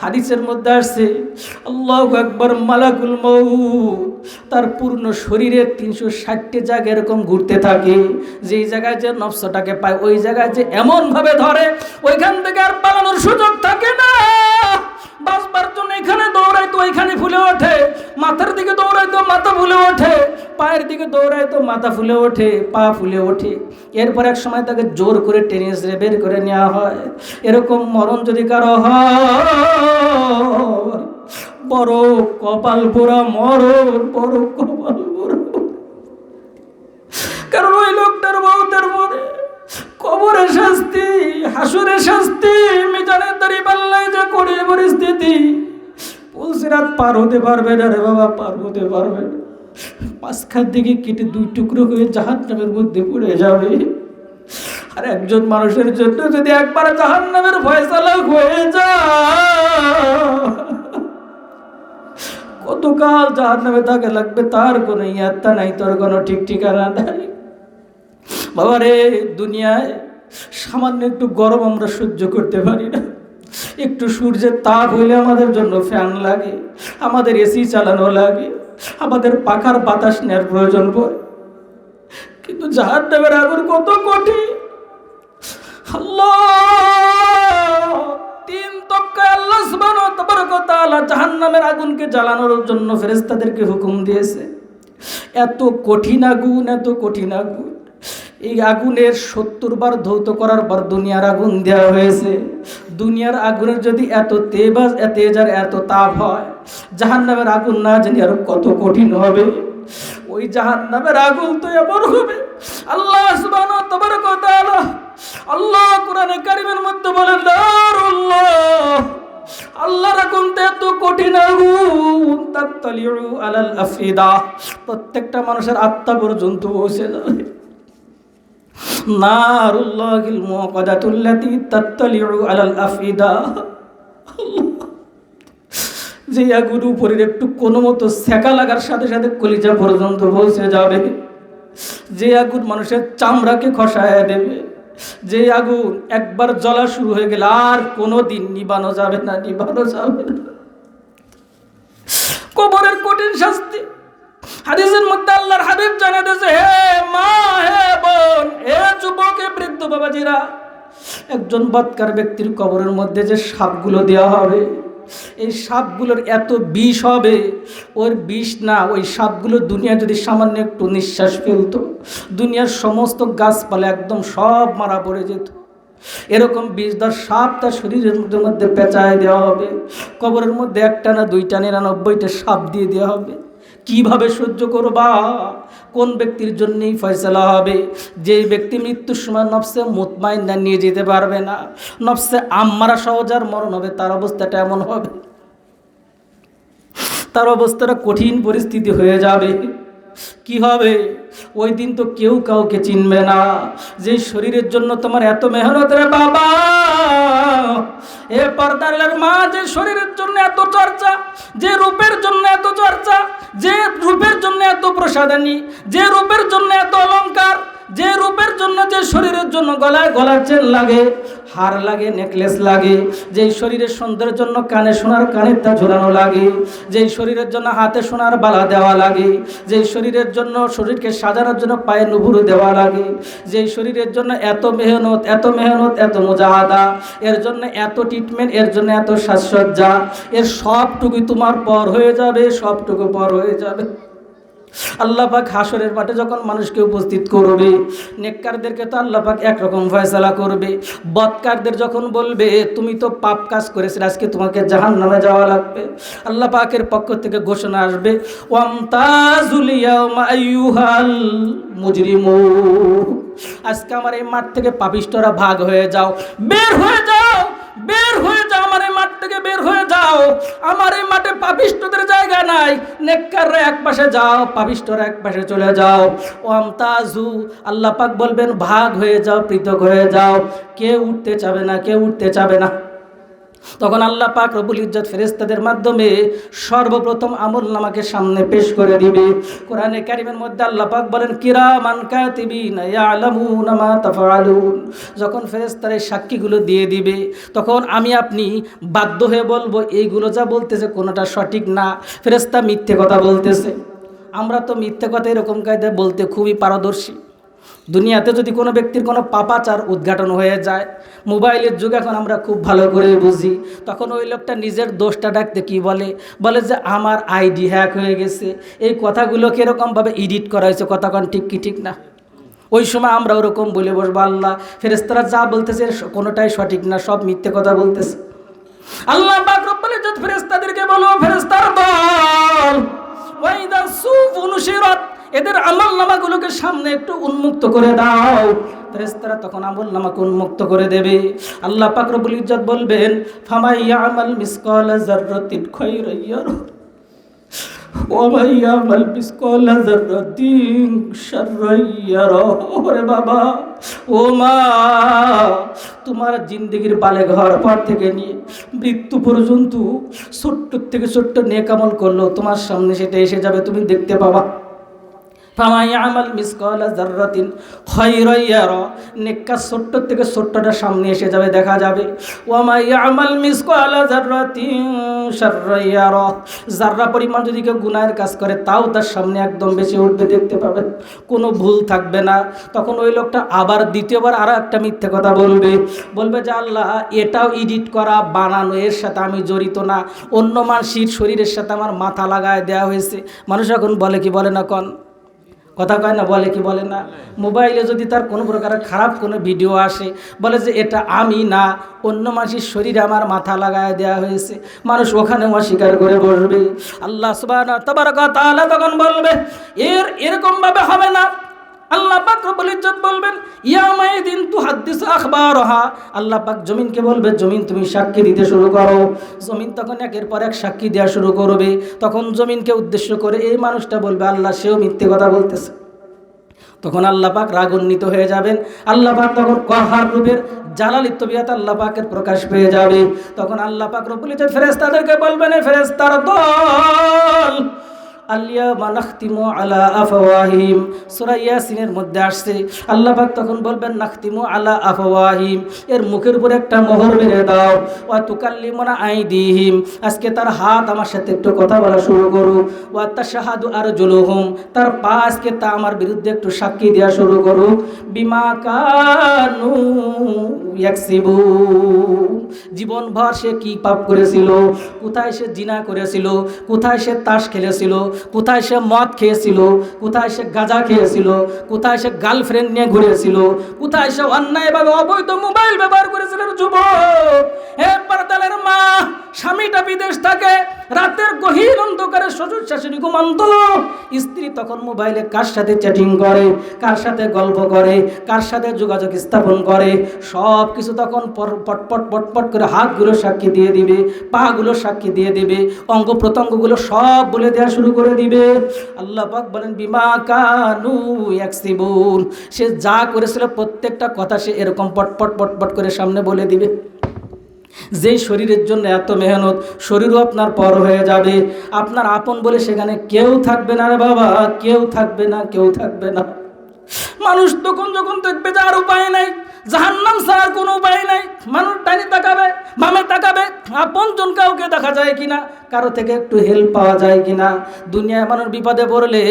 হাদিসের মধ্যে আসছে আল্লাহু আকবার, মালাকুল মউত তার পূর্ণ শরীরের 360টি জায়গা এরকম ঘুরতে থাকে। যেই জায়গায় যে নফসটাকে পায় ওই জায়গায় যে এমন ভাবে ধরে ওইখান থেকে আর পালানোর সুযোগ থাকে না। বাঁচবার জন্য এখানে দৌড়াইতো ওইখানে ফুলে ওঠে, মাথার দিকে দৌড়াইতো মাথা ফুলে ওঠে, পায়ের দিকে দৌড়াইতো মাথা ফুলে ওঠে, পা ফুলে ওঠে। এরপর এক সময় তাকে জোর করে টেনে এসে বের করে নেওয়া হয়। এরকম মরণ যদি কারো হয়, বড় কপাল পোড়া মরণ, বড় কপাল পোড়া। কারণ ওই লোকটার মৌতের পরে কবরের শাস্তি, হাসুরের শাস্তি, মিজানের দাড়ি পাল্লায় যে করে পরিস্থিতি, পুলসিরাত পার হতে পারবে না রে বাবা, পার হতে পারবে না। পাঁচখান দিকে কেটে 2 টুকরো হয়ে জাহান্নামের মধ্যে পড়ে যাবে। আর একজন মানুষের জন্য যদি একবার জাহান্নামের ফয়সালা হয়ে যায়, কতকাল জাহান্নামে তাকে লাগবে তার কোনো ইয়াত্তা নাই, তোর কোনো ঠিক ঠিকানা নাই। বাবা রে, দুনিয়ায় সামান্য একটু গরম আমরা সহ্য করতে পারি না, একটু সূর্যের তাপ হইলে আমাদের জন্য ফ্যান লাগে, আমাদের এসি চালানো লাগে, আমাদের পাখার বাতাস নেওয়ার প্রয়োজন পড়ে। কিন্তু জাহান্নামের আগুন কত কঠিন। আল্লাহ 3 তক্কায় আল্লাহ সুবহানাহু ওয়া তাআলা জাহান্নামের আগুনকে জ্বালানোর জন্য ফেরেশতাদেরকে হুকুম দিয়েছে। এত কঠিন আগুন, এত কঠিন আগুন। এই আগুনের 70 বার ধৌত করার পর দুনিয়ার আগুন দেওয়া হয়েছে। দুনিয়ার আগুনের যদি এত তেজ আর এত তাপ হয়, জাহান্নামের আগুন না জানি আরো কত কঠিন হবে। ওই জাহান্নামের আগুন তো এমন হবে, আল্লাহ সুবহানাহু ওয়া তাআলা আল্লাহ কোরআনে কারীমের মধ্যে বলেন, নারুল্লাহ, আল্লাহর আগুন তো এত কঠিন আগুন, তাত্তালিউ আলাল আফিদা, প্রত্যেকটা মানুষের আত্মা পর্যন্ত পৌঁছে যাবে। নারুল্লাহিল মুকাদাতুল্লাতী তাত্তালিউ আলাল আফিদা, যে আগুন উপরের একটু কোনো মতো সেকা লাগার সাথে সাথে কলিজা পর্যন্ত পৌঁছে যাবে, যে আগুন মানুষের চামড়াকে খসায় দেবে, যে আগুন একবার জ্বলা শুরু হয়ে গেলে আর কোনোদিন নিবানো যাবে না, নিবানো যাবে না। কবরের কঠিন শাস্তি। হাদিসের মধ্যে আল্লাহর হাবিব জানায় দিয়েছে, হে মা, হে বোন, হে যুবক, হে বৃদ্ধ বাবাজিরা, একজন বদকার ব্যক্তির কবরের মধ্যে যে সাপগুলো দেওয়া হবে, এই সাপগুলোর এত বিষ হবে, ওর বিষ না, ওই সাপগুলো দুনিয়া যদি সামান্য একটু নিঃশ্বাস ফেলতো, দুনিয়ার সমস্ত গাছপালা একদম সব মারা পড়ে যেত। এরকম বিষধর সাপ তার শরীরের মধ্যে পেঁচায় দেওয়া হবে। কবরের মধ্যে 1টা না 2টা 99টা সাপ দিয়ে দেওয়া হবে। কিভাবে সহ্য করবা? কোন ব্যক্তির জন্যই ফয়সালা হবে? যে ব্যক্তি মৃত্যুর সময় নফসে মুতমাইন্না নিয়ে যেতে পারবে না, নফসে আম্মারা সহজার মরণ হবে, তার অবস্থাটা এমন হবে, তার অবস্থাটা কঠিন পরিস্থিতি হয়ে যাবে। কি হবে ওই দিন? তো কেউ কাউকে চিনবে না। যে শরীরের জন্য তোমার এত মেহনত রে বাবা, এ পর্দার মা, যে শরীরের জন্য এত চর্চা, যে রূপের জন্য এত চর্চা, যে রূপের জন্য এত প্রসাদানি, যে রূপের জন্য এত অলংকার, যে রূপের জন্য, যে শরীরের জন্য গলায় গলার চেন লাগে, হার লাগে, নেকলেস লাগে, যেই শরীরের সৌন্দর্যের জন্য কানে সোনার কানের তা ঝোলানো লাগে, যেই শরীরের জন্য হাতে সোনার বালা দেওয়া লাগে, যেই শরীরের জন্য শরীরকে সাজানোর জন্য পায়ে নুপুর দেওয়া লাগে, যেই শরীরের জন্য এত মেহনত, এত মেহনত, এত মুজাহাদা, এর জন্য এত ট্রিটমেন্ট, এর জন্য এত সাজসজ্জা, এর সবটুকুই তোমার পর হয়ে যাবে, সবটুকু পর হয়ে যাবে। আল্লাহ পাক হাসরের মাঠে যখন মানুষকে উপস্থিত করবে, নেককারদেরকে তো আল্লাহ পাক একরকম ফয়সালা করবে, বদকারদের যখন বলবে তুমি তো পাপ কাজ করেছিলে, আজকে তোমাকে জাহান্নামে যাওয়া লাগবে, আল্লাহ পাকের পক্ষ থেকে ঘোষণা আসবে, ওয়ামতাজুল ইয়াওমা আইয়ুহাল মুজরিমুন, আজকে আমার এই মাঠ থেকে পাপিষ্ঠরা ভাগ হয়ে যাও, বের হয়ে যাও, বের হয়ে যাও, আমার এই মাঠ থেকে বের হয়ে যাও, আমার এই মাঠে পাপিষ্ঠদের জায়গা নাই, নেককাররা এক পাশে যাও, পাপিষ্ঠরা এক পাশে চলে যাও। ওয়ামতাজু, আল্লাহ পাক বলবেন ভাগ হয়ে যাও, পৃথক হয়ে যাও, কেউ উঠতে চাবে না, কেউ উঠতে চাবে না। তখন আল্লাহ পাক রব্বুল ইজ্জত ফেরেশতাদের মাধ্যমে সর্বপ্রথম আমলনামাকে সামনে পেশ করে দিবে। কোরআনে কারীমের মধ্যে আল্লাহ পাক বলেন কিরামান কাতিবিনা ইয়ালামুনা মা তাফআলুন। যখন ফেরেশতারা সাক্ষীগুলো দিয়ে দিবে তখন আমি আপনি বাধ্য হয়ে বলবো এইগুলো যা বলতেছে কোনোটা সঠিক না, ফেরেশতা মিথ্যে কথা বলতেছে। আমরা তো মিথ্যে কথা এরকম কায়দায় বলতে খুবই পারদর্শী। দুনিয়াতে যদি কোনো ব্যক্তির কোনো পাপাচার উদ্ঘাটন হয়ে যায়, মোবাইলের যুগ এখন আমরা খুব ভালো করে বুঝি, তখন ওই লোকটা নিজের দোষটা ডাকতে কি বলে, বলে যে আমার আইডি হ্যাক হয়ে গেছে। এই কথাগুলো কীরকমভাবে এডিট করা হয়েছে, কথা কোন ঠিক কি ঠিক না? ওই সময় আমরা ওরকম বলে বসবো আল্লাহ ফেরেশতারা যা বলতেছে কোনোটাই সঠিক না, সব মিথ্যে কথা বলতেছে। আল্লাহ পাক রব্বুল ইজ্জত ফেরেশতাদেরকে বলো, ফেরেশতার দল ওয়াইদা সুফ নুশিরাত, এদের আমলনামাগুলোকে সামনে একটু উন্মুক্ত করে দাও। ফেরেশতারা তখন আমলনামাকে উন্মুক্ত করে দেবে। আল্লাহ পাক রব্বুল ইজ্জত বলবেন ফামাই ইয়ামাল মিসকালা যাররাতিন খায়রান ইয়ারা ওয়া মান ইয়ামাল মিসকালা যাররাতিন শাররান ইয়ারা। ওরে বাবা, ও মা, তোমার জিন্দেগির বালেগ হওয়ার পর থেকে নিয়ে মৃত্যু পর্যন্ত ছোট্ট থেকে ছোট্ট নেক আমল করলো তোমার সামনে সেটা এসে যাবে, তুমি দেখতে পাবা। ফামাই ইয়ামাল মিসকালা যাররাতিন খায়রান ইয়ারা, নেককার ছোট্ট থেকে ছোট্টটা সামনে এসে যাবে, দেখা যাবে। ওয়া মা ইয়ামাল মিসকালা যাররাতিন শাররান ইয়ারা, যাররা পরিমাণ যদি কেউ গুনাহের কাজ করে তাও তার সামনে একদম বেশি উঠবে, দেখতে পাবেন, কোনো ভুল থাকবে না। তখন ওই লোকটা আবার দ্বিতীয়বার আরও একটা মিথ্যে কথা বলবে, বলবে যে আল্লাহ এটাও এডিট করা বানানো, এর সাথে আমি জড়িত না, অন্য মানুষের শরীরের সাথে আমার মাথা লাগায় দেওয়া হয়েছে। মানুষ এখন বলে কি বলে না, কন কথা কয় না, বলে কি বলে না? মোবাইলে যদি তার কোনো প্রকারের খারাপ কোনো ভিডিও আসে, বলে যে এটা আমি না, অন্য মানুষের শরীরে আমার মাথা লাগায় দেওয়া হয়েছে। মানুষ ওখানে অস্বীকার করে বসবে। আল্লাহ সুবহানাহু তাবারাকা ওয়া তাআলা তখন বলবে এরকমভাবে হবে না। আল্লাহ পাক রব্বুল ইজ্জত বলবেন ইয়ামাইদিন তুহাদ্দিসু আখবারহা, আল্লাহ পাক জমিনকে বলবে জমিন তুমি সাক্ষী দিতে শুরু করো। জমিন তখন একের পর এক সাক্ষী দেওয়া শুরু করবে। তখন জমিনকে উদ্দেশ্য করে এই মানুষটা বলবে আল্লাহ সেও মিথ্যে কথা বলতেছে। তখন আল্লাহ পাক রাগান্বিত হয়ে যাবেন। আল্লাহ পাক তখন কাহার রূপের জালালিত তবিয়ত আল্লাহ পাকের প্রকাশ পেয়ে যাবে। তখন আল্লাহ পাক রব্বুল ইজ্জত ফেরেশতাদেরকে বলবেন ফেরেশতার দল আলিয়ামা নাখতিমু আলা আফওয়াহিম, সূরা ইয়াসিনের মধ্যে আসছে। আল্লাহ পাক তখন বলবেন নাখতিমু আলা আফওয়াহিম, এর মুখের উপরে একটা মোহর মেরে দাও। ওয়া তুকাল্লিমুনা আইদিহিম, আজকে তার হাত আমার সাথে একটু কথা বলা শুরু করুক। ওয়া তাশহাদু আরজুলুহুম, তার পা আজকে তা আমার বিরুদ্ধে একটু সাক্ষী দেওয়া শুরু করুক। বিমা কানু ইয়াকসিবুন, জীবনভর সে কি পাপ করেছিল, কোথায় সে জিনা করেছিল, কোথায় সে তাস খেলেছিল, কোথায় সে মদ খেয়েছিল, কোথায় সে গাঁজা খেয়েছিল, কোথায় সে গার্লফ্রেন্ড নিয়ে ঘুরেছিল, কোথায় সে অন্যায়ভাবে অবৈধ মোবাইল ব্যবহার করেছিল। যুবক, হে পর্দালের মা, স্বামীটা বিদেশ থাকে, রাতের গহীন অন্ধকারে শ্বশুর শাশুড়ি ঘুমন্ত, স্ত্রী তখন মোবাইলে কার সাথে চ্যাটিং করে, কার সাথে গল্প করে, কার সাথে যোগাযোগ স্থাপন করে, সব কিছু তখন পটপট পটপট করে হাতগুলো সাক্ষী দিয়ে দিবে, পাগুলো সাক্ষী দিয়ে দিবে, অঙ্গ প্রত্যঙ্গগুলো সব বলে দেওয়া শুরু করে দিবে। আল্লাহ পাক বলেন বিমা কানু ইয়াকসিবুন, সে যা করেছিল প্রত্যেকটা কথা সে এরকম পটপট পটপট করে সামনে বলে দিবে। যেই শরীরের জন্য এত মেহনত, শরীরও আপনার পর হয়ে যাবে, আপনার আপন বলে সেখানে কেউ থাকবে না রে বাবা, কেউ থাকবে না, কেউ থাকবে না। মানুষ তখন যখন দেখবে যে আর উপায় নাই, জাহান্নাম ছাড়ার কোনো উপায় নাই, মানুষ ডাইনে তাকাবে, বামে তাকাবে, আপনজন কাউকে দেখা যায় কিনা, কারো থেকে একটু হেল্প পাওয়া যায় কিনা। দুনিয়ায় মানুষ বিপদে পড়লে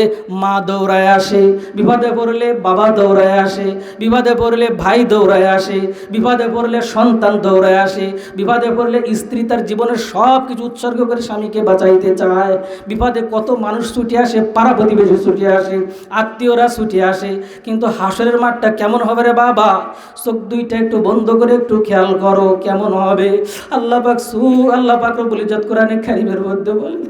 মা দৌড়ায় আসে, বিপদে পড়লে বাবা দৌড়ায় আসে, বিপদে পড়লে ভাই দৌড়ায় আসে, বিপদে পড়লে সন্তান দৌড়ায় আসে, বিপদে পড়লে স্ত্রী তার জীবনের সব কিছু উৎসর্গ করে স্বামীকে বাঁচাইতে চায়। বিপদে কত মানুষ ছুটে আসে, পাড়া প্রতিবেশী ছুটে আসে, আত্মীয়রা ছুটে আসে। কিন্তু হাসরের মাঠটা কেমন হবে রে বাবা, চোখ দুইটা একটু বন্ধ করে একটু খেয়াল করো কেমন হবে। আল্লাহ পাক রব্বুল ইজ্জত কোরআনে কারীমের মধ্যে বলেন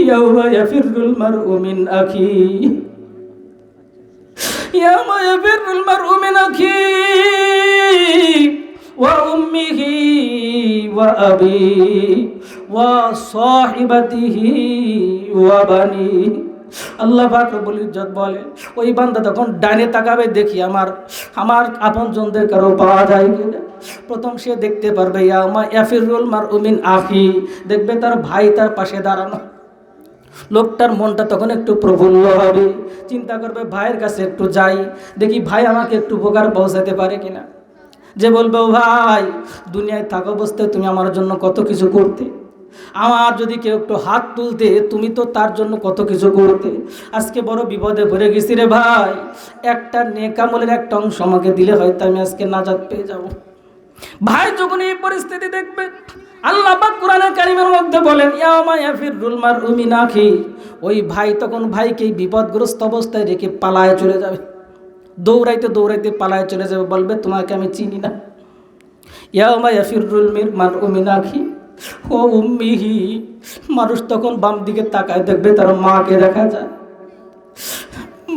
ইয়াউমা ইয়াফিরুল মারউ মিন আখি, ইয়াউমা ইয়াফিরুল মারউ মিন আখি ওয়া উম্মিহি ওয়া আবি ওয়া সাহিবাতিহি ওয়া বানি। আল্লাহ পাক রব্বুল ইজ্জত বলে ওই বান্দা তখন ডানে তাকাবে, দেখি আমার আপনজনদের কারো পাওয়া যায় কিনা। প্রথম সে দেখতে পারবে ইয়াউমা ইয়াফিরুল মারউ মিন আখি, দেখবে তার ভাই তার পাশে দাঁড়ানো। লোকটার মনটা তখন একটু প্রফুল্ল হবে, চিন্তা করবে ভাইয়ের কাছে একটু যাই, দেখি ভাই আমাকে একটু উপকার পৌঁছাতে পারে কিনা। যে বলবে ও ভাই, দুনিয়ায় থাকা অবস্থায় তুমি আমার জন্য কত কিছু করতে, আমার যদি কেউ একটু হাত তুলতে তুমি তো তার জন্য কত কিছু করতে, আজকে বড় বিপদে পড়ে গেছি রে ভাই, একটা নেক আমলের একটা অংশ আমাকে দিলে হয়তো আমি আজকে নাজাত পেয়ে যাব। ভাই যখন এই পরিস্থিতি দেখবে, আল্লাহ পাক কোরআনে কারীমের মধ্যে বলেন ইয়াউমা ইয়াফিরুল মারউ মিন আখি, ওই ভাই তখন ভাইকে বিপদগ্রস্ত অবস্থায় রেখে পালায় চলে যাবে, দৌড়াইতে দৌড়াইতে পালায় চলে যাবে, বলবে তোমাকে আমি চিনি না। ইয়াউমা ইয়াফিরুল মারউ মিন আখি ও উম্মিহি, মানুষ তখন বাম দিকে তাকায়, দেখবে তার মাকে দেখা যায়।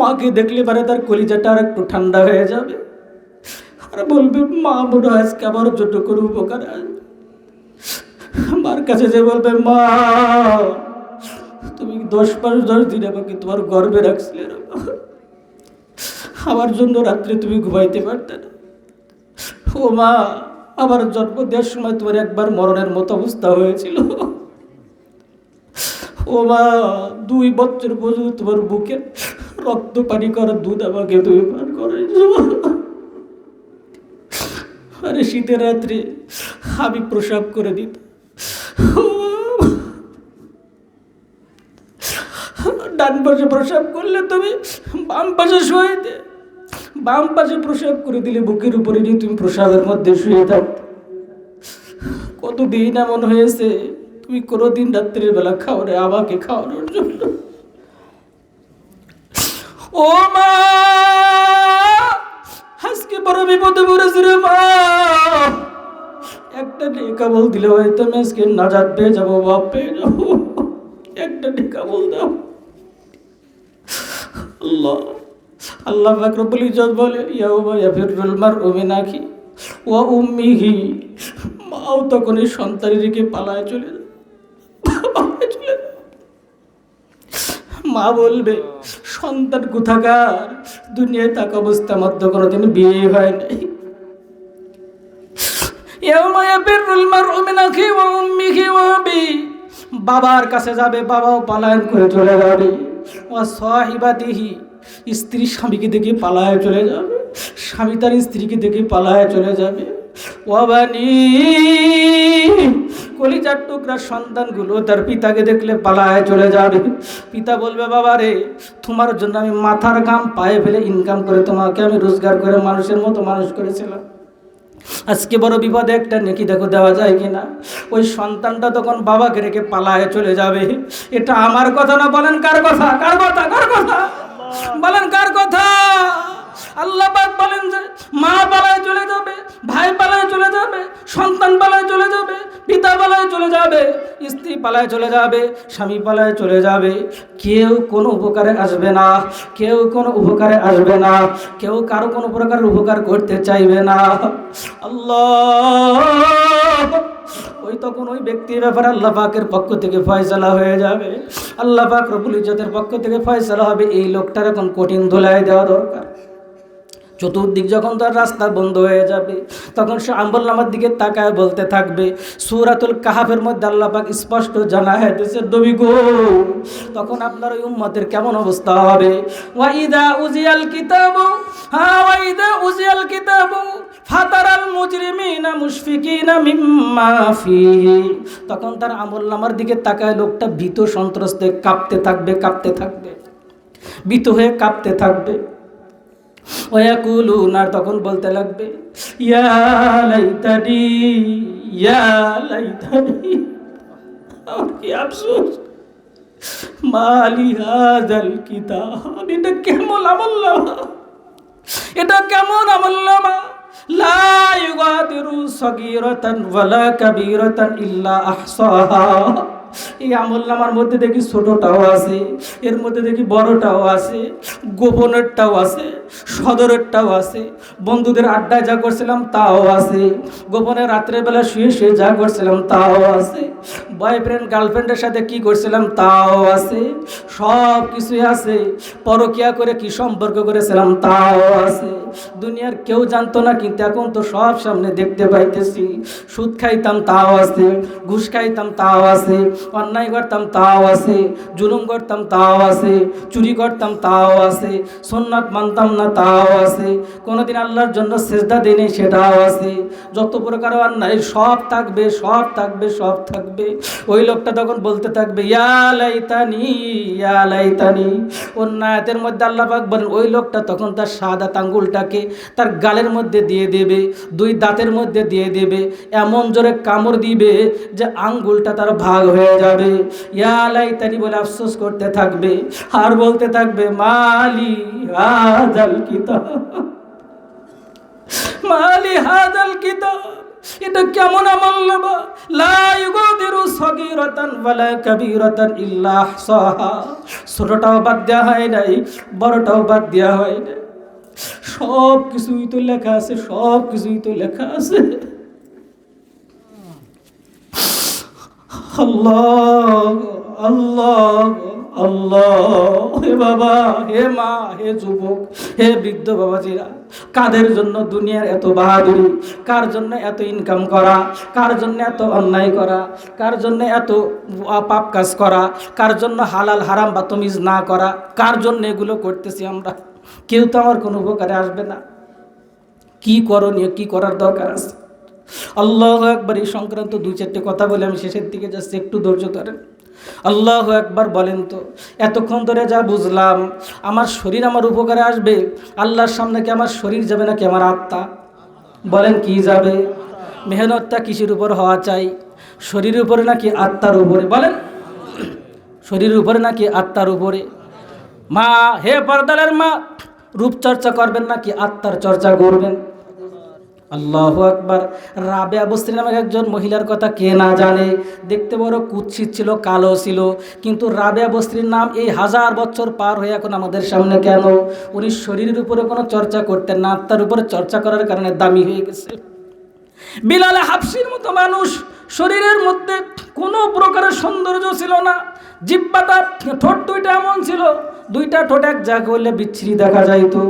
মাকে দেখলে পরে তার কলিজাটা আর একটু ঠান্ডা হয়ে যাবে, আর বলবে মা মনে হয় আজকে আমার ছোট করে উপকার আসবে। মার কাছে যে বলবে মা তুমি 10 দিন আমাকে তোমার গর্বে রাখছিলে, আমার জন্য রাত্রে তুমি ঘুমাইতে পারতে না। ও মা, আমার জন্ম দেওয়ার সময় তোমার একবার মরণের মতো অবস্থা হয়েছিল। ও মা, 2 বছর পর্যন্ত তোমার বুকে রক্ত পানি করা দুধ আমাকে তুমি পান করাইছো। আরে শীতের রাত্রে আমি প্রসাব করে দিত, ডান পাশে প্রসাব করলে তুমি বাম পাশে শুয়ে দে, বাম পাশে প্রসাব করে দিলে বুকের উপরে নিয়ে তুমি প্রসাবের মধ্যে শুয়ে থাকতে। কতদিন এমন হয়েছে তুমি কোনোদিন রাত্রের বেলা খাও রে আমাকে খাওয়ানোর জন্য। ও মা, আজকে বড় বিপদে পড়েছি রে মা, একটা নেক আমল দিলে হয়তো আমি আজকে নাজাত পেয়ে যাবো, বাপ পেয়ে যাবো, একটা নেক আমল দাও। আল্লাহ পাক রব্বুল ইজ্জত বলে ইয়াউমা ইয়াফিরুল মারউ মিন আখি ওয়া উম্মিহি, মাও তখন এই সন্তানের দিকে পালায় চলে যায়। মা বলবে সন্তান কোথাকার, দুনিয়ায় থাকা অবস্থা মধ্যে কোনোদিন বিয়ে হয় নাই। ইয়াউমা ইয়াফিরুল মারউ মিন আখি ওয়া উম্মিহি ওয়া আবি, বাবার কাছে যাবে, বাবাও পালায়ন করে চলে যাবে। ওয়া সাহিবাতিহি, স্ত্রী স্বামীকে দেখে পালায় চলে যাবে, স্বামী তার স্ত্রীকে দেখে পালায় চলে যাবে। ওয়া বানি, কলিজার টুকরা সন্তানগুলো তার পিতাকে দেখলে পালায় চলে যাবে। পিতা বলবে বাবা রে, তোমার জন্য আমি মাথার ঘাম পায়ে ফেলে ইনকাম করে তোমাকে আমি রোজগার করে মানুষের মতো মানুষ করেছিলাম, আজকে বড় বিপদে একটা নেকি দেখো দেওয়া যায় কিনা। ওই সন্তানটা তখন বাবাকে রেখে পালায় চলে যাবে। এটা আমার কথা না, বলেন কার কথা, কার কথা, কার কথা, বলেন কার কথা। আল্লাহ পাক বলেন যে মা পালায় চলে যাবে, ভাই পালায় চলে যাবে, সন্তান পালায় চলে যাবে, পিতা পালায় চলে যাবে, স্ত্রী পালায় চলে যাবে, স্বামী পালায় চলে যাবে। কেউ কোনো উপকারে আসবে না, কেউ কোনো উপকারে আসবে না, কেউ কারো কোনো প্রকারের উপকার করতে চাইবে না। আল্লাহ, ওই তখন ওই ব্যক্তির ব্যাপারে আল্লাহ পাকের পক্ষ থেকে ফয়সালা হয়ে যাবে। আল্লাহ পাক রব্বুল ইজ্জতের পক্ষ থেকে ফয়সালা হবে, এই লোকটার এখন কঠিন ধুলাই দেওয়া দরকার। চতুর্দিক যখন তার রাস্তা বন্ধ হয়ে যাবে, তখন সে আমলনামার দিকে তাকায় বলতে থাকবে। সূরাতুল কাহাফের মধ্যে আল্লাহ পাক স্পষ্ট জানায় দিয়েছে নবী গো, তখন আপনার ওই উম্মতের কেমন অবস্থা হবে। ওয়াইদা উজিয়াল কিতাবু, ওয়াইদা উজিয়াল কিতাবু ফাতারাল মুজরিমিনা মুশফিকিনা মিম্মা ফিহি, তখন তার আমলনামার দিকে তাকায় লোকটা ভীত সন্ত্রস্তে কাঁপতে থাকবে, কাঁপতে থাকবে, ভীত হয়ে কাঁপতে থাকবে। ওয়াকুলুনা, তখন বলতে লাগবে ইয়া লাইতানি, ইয়া লাইতানি, আমার কি আফসোস, মালি হাযাল কিতাব, এটা কেমন আমলনামা, এটা কেমন আমলনামা, লা ইউগাদিরু সগীরাতান ওয়ালা কাবীরাতান ইল্লা আহসাহা, এই আমল নামার মধ্যে দেখি ছোটটাও আছে, এর মধ্যে দেখি বড়টাও আছে, গোপনেরটাও আছে, সদরেরটাও আছে, বন্ধুদের আড্ডায় যা করছিলাম তাও আছে, গোপনে রাত্রেবেলা শুয়ে শুয়ে যা করছিলাম তাও আছে, বয়ফ্রেন্ড গার্লফ্রেন্ডের সাথে কি করছিলাম তাও আছে, সব কিছুই আছে। পরকিয়া করে কি সম্পর্ক করেছিলাম তাও আছে। দুনিয়ার কেউ জানতো না, কিন্তু এখন তো সব সামনে দেখতে পাইতেছি। সুদ খাইতাম তাও আছে, ঘুষ খাইতাম তাও আছে, অন্যায় করতাম তাও আছে, জুলুম করতাম তাও আছে, চুরি করতাম তাও আছে, সুন্নাত মানতাম না তাও আছে, কোনোদিন আল্লাহর জন্য সেজদা দিইনি সেটাও আছে। যত প্রকার অন্যায় সব থাকবে, সব থাকবে, সব থাকবে। ওই লোকটা তখন বলতে থাকবে ইয়া লাইতানি, ইয়া লাইতানি। অন্যায়ের মধ্যে আল্লাহ পাক বলেন ওই লোকটা তখন তার সাদা আঙ্গুলটাকে তার গালের মধ্যে দিয়ে দেবে, দুই দাঁতের মধ্যে দিয়ে দেবে, এমন জোরে কামড় দিবে যে আঙ্গুলটা তার ভাগ হয়ে যাবে। ইয়া লাইতানি বলে আফসোস করতে থাকবে আর বলতে থাকবে মালি হাযাল কিতাব, মালি হাযাল কিতাব, এটা কেমন আমল নেবা, লা ইউগাদিরু সগীরাতান ওয়ালা কাবীরাতান ইল্লা আহসাহা। ছোটটাও বাদ দেওয়া হয় নাই, বড়টাও বাদ দেওয়া হয় নাই, সব কিছুই তো লেখা আছে, সব কিছুই তো লেখা আছে। আল্লাহ আল্লাহ আল্লাহ। হে বাবা, হে মা, হে যুবক, হে বৃদ্ধ বাবাজিরা, কাদের জন্য দুনিয়ার এত বাহাদুরি, কার জন্য এত ইনকাম করা, কার জন্য এত অন্যায় করা, কার জন্য এত পাপ কাজ করা, কার জন্য হালাল হারাম বা তমিজ না করা, কার জন্য এগুলো করতেছি আমরা? কেউ তো আমার কোনো উপকারে আসবে না। কি করণীয়, কি করার দরকার আছে? আল্লাহু আকবার। এই সংক্রান্ত দুই চারটে কথা বলে আমি শেষের দিকে যাচ্ছি, একটু ধৈর্য ধরেন। আল্লাহু আকবার বলেন তো। এতক্ষণ ধরে যা বুঝলাম, আমার শরীর আমার উপকারে আসবে, আল্লাহর সামনে কি আমার শরীর যাবে নাকি আমার আত্মা? বলেন কি যাবে? মেহনতটা কিসের উপর হওয়া চাই? শরীরের উপরে নাকি আত্মার উপরে? বলেন, শরীরের উপরে নাকি আত্মার উপরে? মা, হে পর্দারের মা, রূপচর্চা করবেন নাকি আত্মার চর্চা করবেন? আল্লাহু আকবার। রাবেয়া বস্রী নামে একজন মহিলার কথা কে না জানে? দেখতে বড় কুৎসিত ছিল, কালো ছিল, কিন্তু রাবেয়া বস্রীর নাম এই 1000 বছর পার হয়ে এখন আমাদের সামনে কেন? উনি শরীরের উপরে কোনো চর্চা করতেন না, আত্মার উপরে চর্চা করার কারণে দামি হয়ে গেছে। বিলাল হাবশির মতো মানুষ, শরীরের মধ্যে কোনো প্রকারের সৌন্দর্য ছিল না, জিহ্বাটা, ঠোঁট দুইটা এমন ছিল, দুইটা ঠোঁট এক জায়গা হইলে বিচ্ছিরি দেখা যাইতো,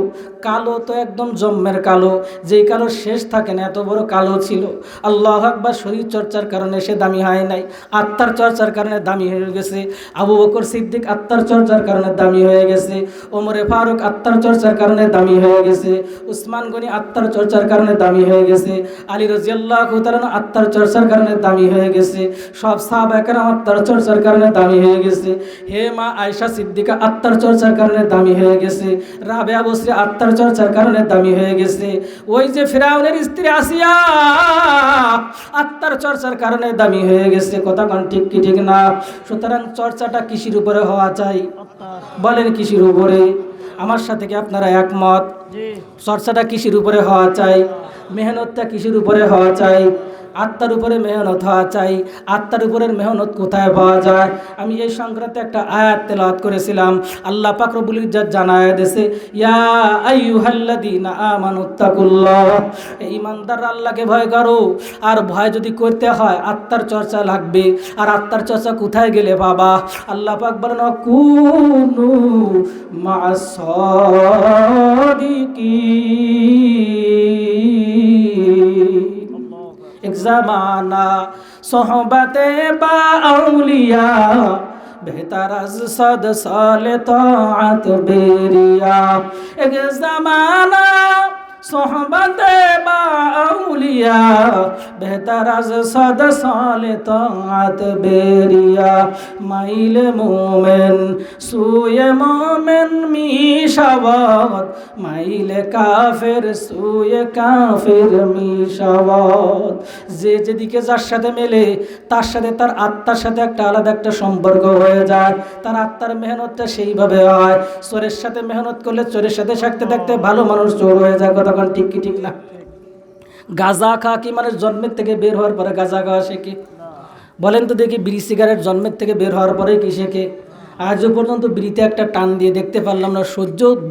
কালো তো একদম জম্মের কালো, যেই কালো শেষ থাকে না, এত বড় কালো ছিল। আল্লাহু আকবার। শরীর চর্চার কারণে সে দামি হয় নাই, আত্মার চর্চার কারণে দামি হয়ে গেছে। আবু বকর সিদ্দিক আত্মার চর্চার কারণে দামি হয়ে গেছে, ওমরে ফারুক আত্মার চর্চার কারণে দামি হয়ে গেছে, উসমান গনি আত্মার চর্চার কারণে দামি হয়ে গেছে, আলী রাদিয়াল্লাহু তাআলা আত্মার চর্চার কারণে দামি হয়ে গেছে, সব সাহাবায়ে কেরাম আত্মার চর্চার কারণে দামি হয়ে গেছে। হে মা আয়েশা সিদ্দিকা আত্মার চর্চার কারণে দামি হয়ে গেছে, রাবেয়া বসরি আত্মার চর্চার কারণে দামি হয়ে গেছে, ওই যে ফিরআউনের স্ত্রী আসিয়া আত্মার চর্চার কারণে দামি হয়ে গেছে। কথা কোন ঠিক কি ঠিক না? সুতরাং চর্চাটা কিসের উপরে হওয়া চাই? বলেন কিসের উপরে? আমার সাথে কি আপনারা একমত? চর্চাটা কিসের উপরে হওয়া চাই? মেহনতটা কিসের উপরে হওয়া চাই? আত্মার উপরে মেহনত হওয়া চাই। আত্মার উপরের মেহনত কোথায় পাওয়া যায়? আমি এই সংক্রান্তে একটা আয়াত তেলাওয়াত করেছিলাম। আল্লাহ পাক রব্বুল ইজ্জত জানায় দেশে, ইয়া আইয়ুহাল্লাযীনা আমানুত্তাকুল্লাহ, ঈমানদার আল্লাহকে ভয় করো। আর ভয় যদি করতে হয় আত্মার চর্চা লাগবে। আর আত্মার চর্চা কোথায় গেলে বাবা? আল্লাহ পাক বলেন কুনু মা'আস সাদিকিন। एक ज़माना सोहबते बाउलिया, बेहतर अज़ 100 साल ताअत बेरिया। एक ज़माना सोहबते बाउलिया, बेहतर अज़ 100 साल ताअत बेरिया। माइल मोमेन सुए मोमेन मिशावात, माइल काफिर सुए काफिर मिशावात। যে যেদিকে যার সাথে মেলে তার সাথে তার আত্মার সাথে একটা আলাদা একটা সম্পর্ক হয়ে যায়। তার আত্মার মেহনতটা সেইভাবে হয়। চোরের সাথে মেহনত করলে চোরের সাথে থাকতে থাকতে ভালো মানুষ চোর হয়ে যায়। কতক্ষণ ঠিক কি ঠিক না? গাঁজা খা কি মানে জন্মের থেকে বের হওয়ার পরে গাঁজা খাওয়া শেখে? বলেন তো দেখি, বিড়ি সিগারেট জন্মের থেকে বের হওয়ার পরে কি শেখে? আজও পর্যন্ত বিড়িতে একটা টান দিয়ে দেখতে পারলাম না,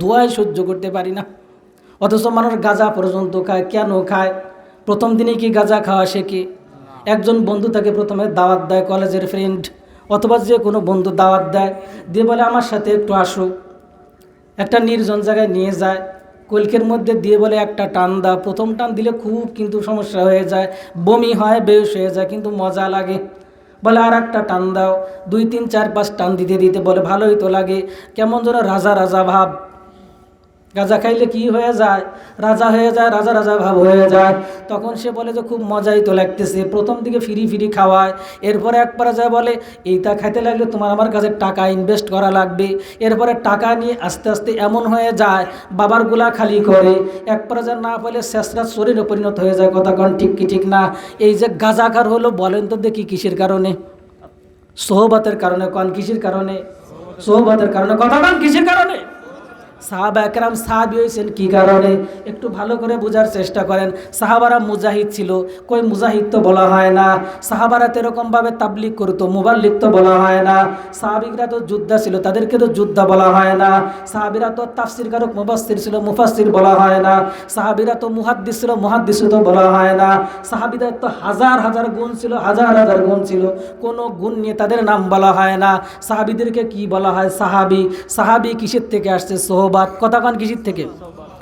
ধোঁয়ায় সহ্য করতে পারি না। অথচ মানুষ গাঁজা পর্যন্ত খায়। কেন খায়? প্রথম দিনে কি গাঁজা খাওয়া শেখে? একজন বন্ধু তাকে প্রথমে দাওয়াত দেয়, কলেজের ফ্রেন্ড অথবা যে কোনো বন্ধু দাওয়াত দেয়, দিয়ে বলে আমার সাথে একটু আসো। একটা নির্জন জায়গায় নিয়ে যায়, কলকের মধ্যে দিয়ে বলে একটা টান দাও। প্রথম টান দিলে খুব কিন্তু সমস্যা হয়ে যায়, বমি হয়, বেহুশ হয়ে যায়, কিন্তু মজা লাগে। বলে আর একটা টান দাও। 2 3 4 5 টান দিতে দিতে বলে ভালোই তো লাগে, কেমন যেন রাজা রাজা ভাব। গাঁজা খাইলে কি হয়ে যায়? রাজা হয়ে যায়, রাজা রাজা ভাব হয়ে যায়। তখন সে বলে যে খুব মজাই তো লাগতেছে। প্রথম দিকে ফিরি ফিরি খাওয়ায়, এরপরে এক পর্যায়ে বলে এইটা খাইতে লাগলে তোমার আমার কাছে টাকা ইনভেস্ট করা লাগবে। এরপরে টাকা নিয়ে আস্তে আস্তে এমন হয়ে যায় বাবার গুলা খালি করে, এক পর্যায়ে না পেলে শেষরা শরীরে পরিণত হয়ে যায়। কথা কন ঠিক কি ঠিক না? এই যে গাঁজাখার হলো, বলেন তো দেখি কিসের কারণে? সোহবতের কারণে। কন কিসের কারণে? সোহবতের কারণে। কথা কন কিসের কারণে? সাহাবা একরাম সাহাবী হয়েছেন কি কারণে? একটু ভালো করে বোঝার চেষ্টা করেন। সাহাবারা মুজাহিদ ছিল, কই মুজাহিদ তো বলা হয় না। সাহাবারা তো এরকমভাবে তাবলিগ করতো, মুবাল্লিগ তো বলা হয় না। সাহাবিকরা তো যোদ্ধা ছিল, তাদেরকে তো যোদ্ধা বলা হয় না। সাহাবিরা তো তাফসির কারক মুফাসসির ছিল, মুফাসসির বলা হয় না। সাহাবিরা তো মুহাদ্দিস ছিল, মুহাদ্দিস তো বলা হয় না। সাহাবিদের তো হাজার হাজার গুণ ছিল, হাজার হাজার গুণ ছিল, কোনো গুণ নিয়ে তাদের নাম বলা হয় না। সাহাবিদেরকে কি বলা হয়? সাহাবী। সাহাবী কিসের থেকে আসছে? সোহবাত। কথা কান কিসের থেকে?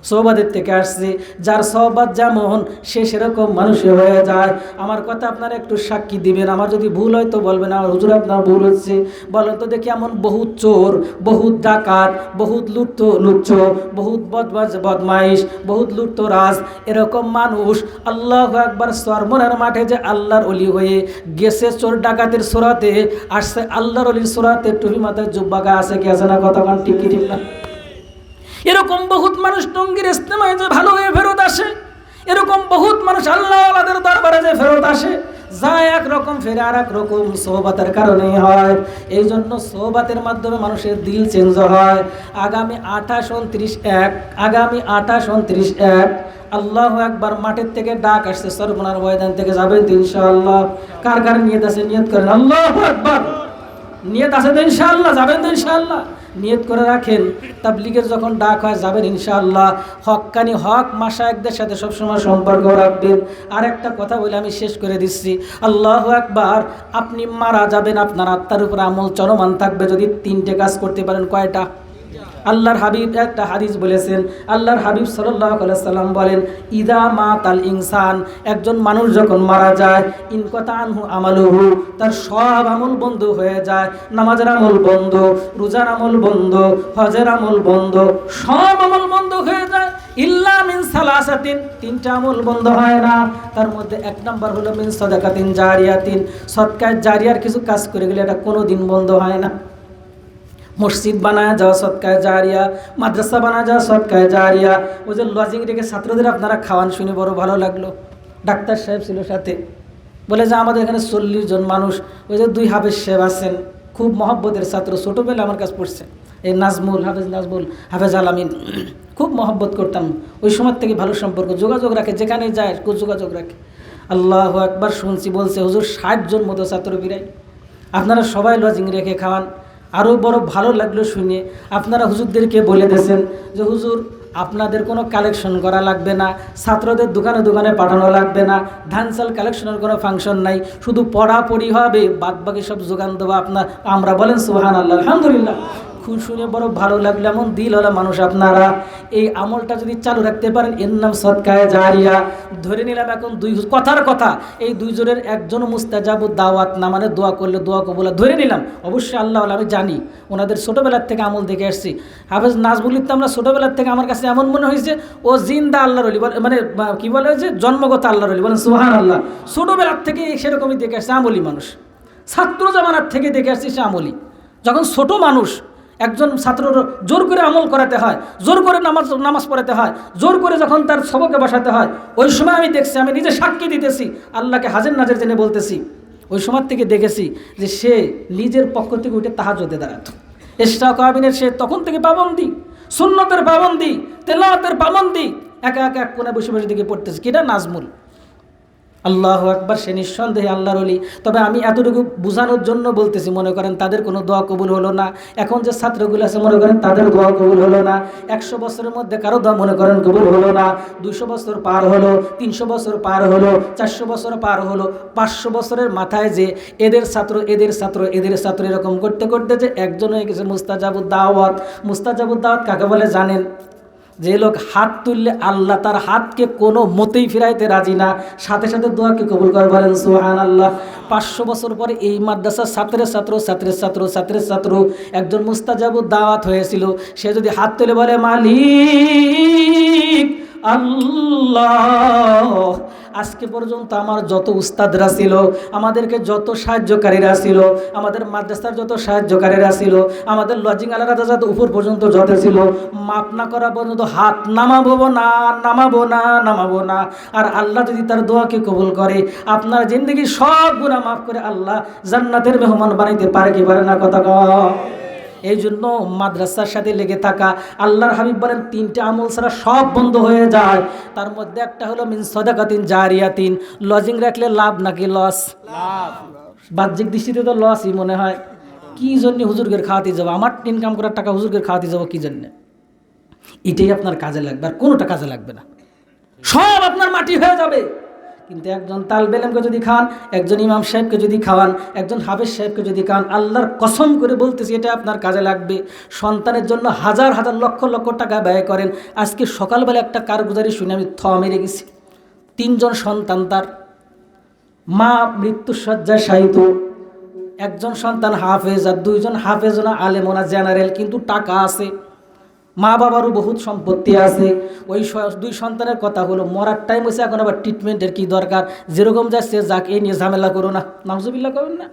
সোহবাদের থেকে আসছে। যার সোহবাত যেমন, সে সেরকম মানুষে হয়ে যায়। আমার কথা আপনারা একটু সাক্ষী দিবেন, আমার যদি ভুল হয় তো বলবেন আমার হুজুর আপনার ভুল হচ্ছে। বলেন তো দেখি, এমন বহুত চোর, বহুত ডাকাত, বহুত লুচ্চ, বহুত বদমাইশ, বহুত লুট্তরাজ, এরকম মানুষ আল্লাহু আকবার সরমনের মাঠে যে আল্লাহর ওলি হয়ে গেছে, চোর ডাকাতের সূরাতে আসছে, আল্লাহর ওলির সূরাতে টুপি মাথায় জুব্বা গায়ে আছে কি আছে না? কথা কান ঠিক কি ঠিক না? এরকম বহুত মানুষ টঙ্গীর ইস্তেমায় যে ভালো হয়ে ফেরত আসে, এরকম বহুত মানুষ আল্লাহ আল্লাহদের দরবারে যে ফেরত আসে, যায় একরকম ফেরে আর এক রকম। সোহবাতের কারণে হয়। এই জন্য সোহবাতের মাধ্যমে মানুষের দিল চেঞ্জ হয়। আগামী 28-29-1 আগামী 28-29-1 আল্লাহু আকবার মাঠের থেকে ডাক আসছে, সরবনার ময়দান থেকে যাবেন তো ইনশাআল্লাহ। কার কার নিয়ত আছে? নিয়ত করেন। আল্লাহু আকবার। নিয়ত আছে তো ইনশাআল্লাহ? যাবেন তো ইনশাআল্লাহ? নিয়ত করে রাখেন, তাবলীগের যখন ডাক হয় যাবেন ইনশাআল্লাহ। হক্কানি হক মাশায়েখদের সাথে সবসময় সম্পর্ক রাখবেন। আর একটা কথা বলে আমি শেষ করে দিচ্ছি। আল্লাহু আকবার। আপনি মারা যাবেন, আপনার আত্মার উপর আমল চলমান থাকবে যদি 3টে কাজ করতে পারেন। কয়টা? আল্লাহর হাবিব একটা হাদিস বলেছেন, আল্লাহর হাবিব সাল্লাল্লাহু আলাইহি সাল্লাম বলেন, ইদা মাতাল ইনসান, একজন মানুষ যখন মারা যায়, ইনকাতা আনহু আমালুহু, তার সব আমল বন্ধ হয়ে যায়। নামাজের আমল বন্ধ, রোজার আমল বন্ধ, হজের আমল বন্ধ, সব আমল বন্ধ হয়ে যায়। ইল্লা মিন সালাসাতিন, 3টা আমল বন্ধ হয় না। তার মধ্যে 1 নাম্বার হলো মিন সাদাকাতিন জারিয়াতিন, সদকায়ে জারিয়ার কিছু কাজ করে গেলে এটা কোনোদিন বন্ধ হয় না। মসজিদ বানায় যাওয়া সদকায়ে জারিয়া, মাদ্রাসা বানায় যাওয়া সদকায়ে জারিয়া। ওই যে লজিং রেখে ছাত্রদের আপনারা খাওয়ান, শুনে বড় ভালো লাগলো। ডাক্তার সাহেব ছিল সাথে, বলে যে আমাদের এখানে 40 জন মানুষ, ওই যে 2 হাফেজ সাহেব আছেন, খুব মহব্বতের ছাত্র, ছোটোবেলা আমার কাছে পড়ছে, এই নাজমুল, হাফেজ নাজমুল, হাফেজ আলামিন, খুব মহব্বত করতাম। ওই সময় থেকে ভালো সম্পর্ক, যোগাযোগ রাখে, যেখানেই যায় যোগাযোগ রাখে। আল্লাহু আকবার। শুনছি বলছে হুজুর 60 জন মতো ছাত্র বিরাই, আপনারা সবাই লজিং রেখে খাওয়ান। আরও বড় ভালো লাগলো শুনে। আপনারা হুজুরদেরকে বলে দিয়েছেন যে হুজুর আপনাদের কোনো কালেকশন করা লাগবে না, ছাত্রদের দোকানে দোকানে পাঠানো লাগবে না, ধান চাল কালেকশনের কোনো ফাংশন নাই, শুধু পড়াপড়ি হবে, বাদ বাকি সব যোগান দেবো আপনার। আমরা বলেন সুবহানাল্লাহ, আলহামদুলিল্লাহ। খুব শুনে বড় ভালো লাগলো। এমন দিল হলো মানুষ আপনারা। এই আমলটা যদি চালু রাখতে পারেন, এর নাম সদকায়ে জারিয়া। ধরে নিলাম এখন কথার কথা, এই 2 জনের একজন মুস্তাজাবু দাওয়াত না, মানে দোয়া করলে দোয়া কবুল। ধরে নিলাম অবশ্যই আল্লাহ, আমি জানি ওনাদের ছোটোবেলার থেকে আমল দেখে আসছি। হাফেজ নাজমুল তো আমরা ছোটোবেলার থেকে, আমার কাছে এমন মনে হয়েছে ও জিন্দা আল্লাহর ওলি, মানে কি বলে যে জন্মগত আল্লাহর ওলি, বলেন সুবহানাল্লাহ। ছোটোবেলার থেকে সেরকমই দেখে আসছে, আমলি মানুষ। ছাত্র জামানার থেকে দেখে আসছি সে আমলি। যখন ছোট মানুষ, একজন ছাত্র জোর করে আমল করাতে হয়, জোর করে নামাজ পড়াতে হয়, জোর করে যখন তার সবকে বসাতে হয়, ওই সময় আমি দেখছি, আমি নিজে সাক্ষী দিতেছি, আল্লাহকে হাজির নাজির জেনে বলতেছি, ওই সময় থেকে দেখেছি যে সে নিজের পক্ষ থেকে উঠে তাহাজ্জুদে দাঁড়াতো। ইশরাক আবিনের সে তখন থেকে পাবন্দি, সুন্নতের পাবন্দি, তেলাওয়াতের পাবন্দি, একা একা এক কোণে বসে বসে দিকে পড়তেছে। কিটা? নাজমুল। আল্লাহু আকবার, সে নিঃসন্দেহে আল্লাহর ওলি। তবে আমি এতটুকু বোঝানোর জন্য বলতেছি, মনে করেন তাদের কোনো দোয়া কবুল হলো না, এখন যে ছাত্রগুলো আছে মনে করেন তাদের দোয়া কবুল হলো না, 100 বছরের মধ্যে কারো দোয়া মনে করেন কবুল হলো না, 200 বছর পার হলো, 300 বছর পার হলো, 400 বছর পার হলো, 500 বছরের মাথায় যে এদের ছাত্র এদের ছাত্র এদের ছাত্র এরকম করতে করতে যে একজন হয়ে গেছে মুস্তাজাবুদ দাওয়াত। মুস্তাজাবুদ দাওয়াত কাকে বলে জানেন? যে লোক হাত তুললে আল্লাহ তার হাতকে কোনো মতেই ফিরাইতে রাজি না, সাথে সাথে দোয়াকে কবুল করে, বলেন সুবহানাল্লাহ। 500 বছর পরে এই মাদ্রাসার ছাত্রের ছাত্র ছাত্রের ছাত্র ছাত্রের ছাত্র একজন মুস্তাজাবুদ দাওয়াত হয়েছিল, সে যদি হাত তুলে বলে মালিক আল্লাহ, আজকে পর্যন্ত আমার যত উস্তাদরা ছিল, আমাদেরকে যত সাহায্যকারীরা ছিল, আমাদের মাদ্রাসার যত সাহায্যকারীরা ছিল, আমাদের লজিং আলাদা যত উপর পর্যন্ত যত ছিল, মাপ না করা পর্যন্ত হাত নামাবো না, নামাবো না, নামাবো না। আর আল্লাহ যদি তার দোয়াকে কবুল করে, আপনার জিন্দগি সব গুনাহ মাফ করে আল্লাহ জান্নাতের মেহমান বানাইতে পারে কি পারে না? কথা কও। এই জন্য মাদ্রাসার সাথে লেগে থাকা, আল্লাহর হাবিব বলেন 3টে আমল ছাড়া সব বন্ধ হয়ে যায়, তার মধ্যে একটা হলো মিন সাদাকাতিন জারিয়াতিন। লজিং রাখলে লাভ নাকি লস? লাভ। বাহ্যিক দৃষ্টিতে তো লসই মনে হয়। কি জন্য হুজুরকে খাওয়াতে যাবো? আমার ইনকাম করার টাকা হুজুরকে খাওয়াতে যাবো কি জন্যে? এটাই আপনার কাজে লাগবে, আর কোনোটা কাজে লাগবে না, সব আপনার মাটি হয়ে যাবে। কিন্তু একজন তালবে ইলমকে যদি খান, একজন ইমাম সাহেবকে যদি খাওয়ান, একজন হাফেজ সাহেবকে যদি খান, আল্লাহর কসম করে বলতেছি এটা আপনার কাজে লাগবে। সন্তানের জন্য হাজার হাজার লক্ষ লক্ষ টাকা ব্যয় করেন। আজকে সকালবেলা একটা কারগুজারি শুনে আমি মেরে গেছি। 3জন সন্তান, তার মা মৃত্যুসজ্জায় শায়িত, একজন সন্তান হাফেজ আর 2জন হাফেজ না, আলেম না, জেনারেল, কিন্তু টাকা আছে, মা বাবারও বহুত সম্পত্তি আছে। ওই 2 সন্তানের কথা হলো মরার টাইম হয়েছে, এখন আবার ট্রিটমেন্টের কি দরকার? যেরকম যাচ্ছে যাক, এই নিয়ে ঝামেলা করো না, নাউজুবিল্লাহ করবেন না।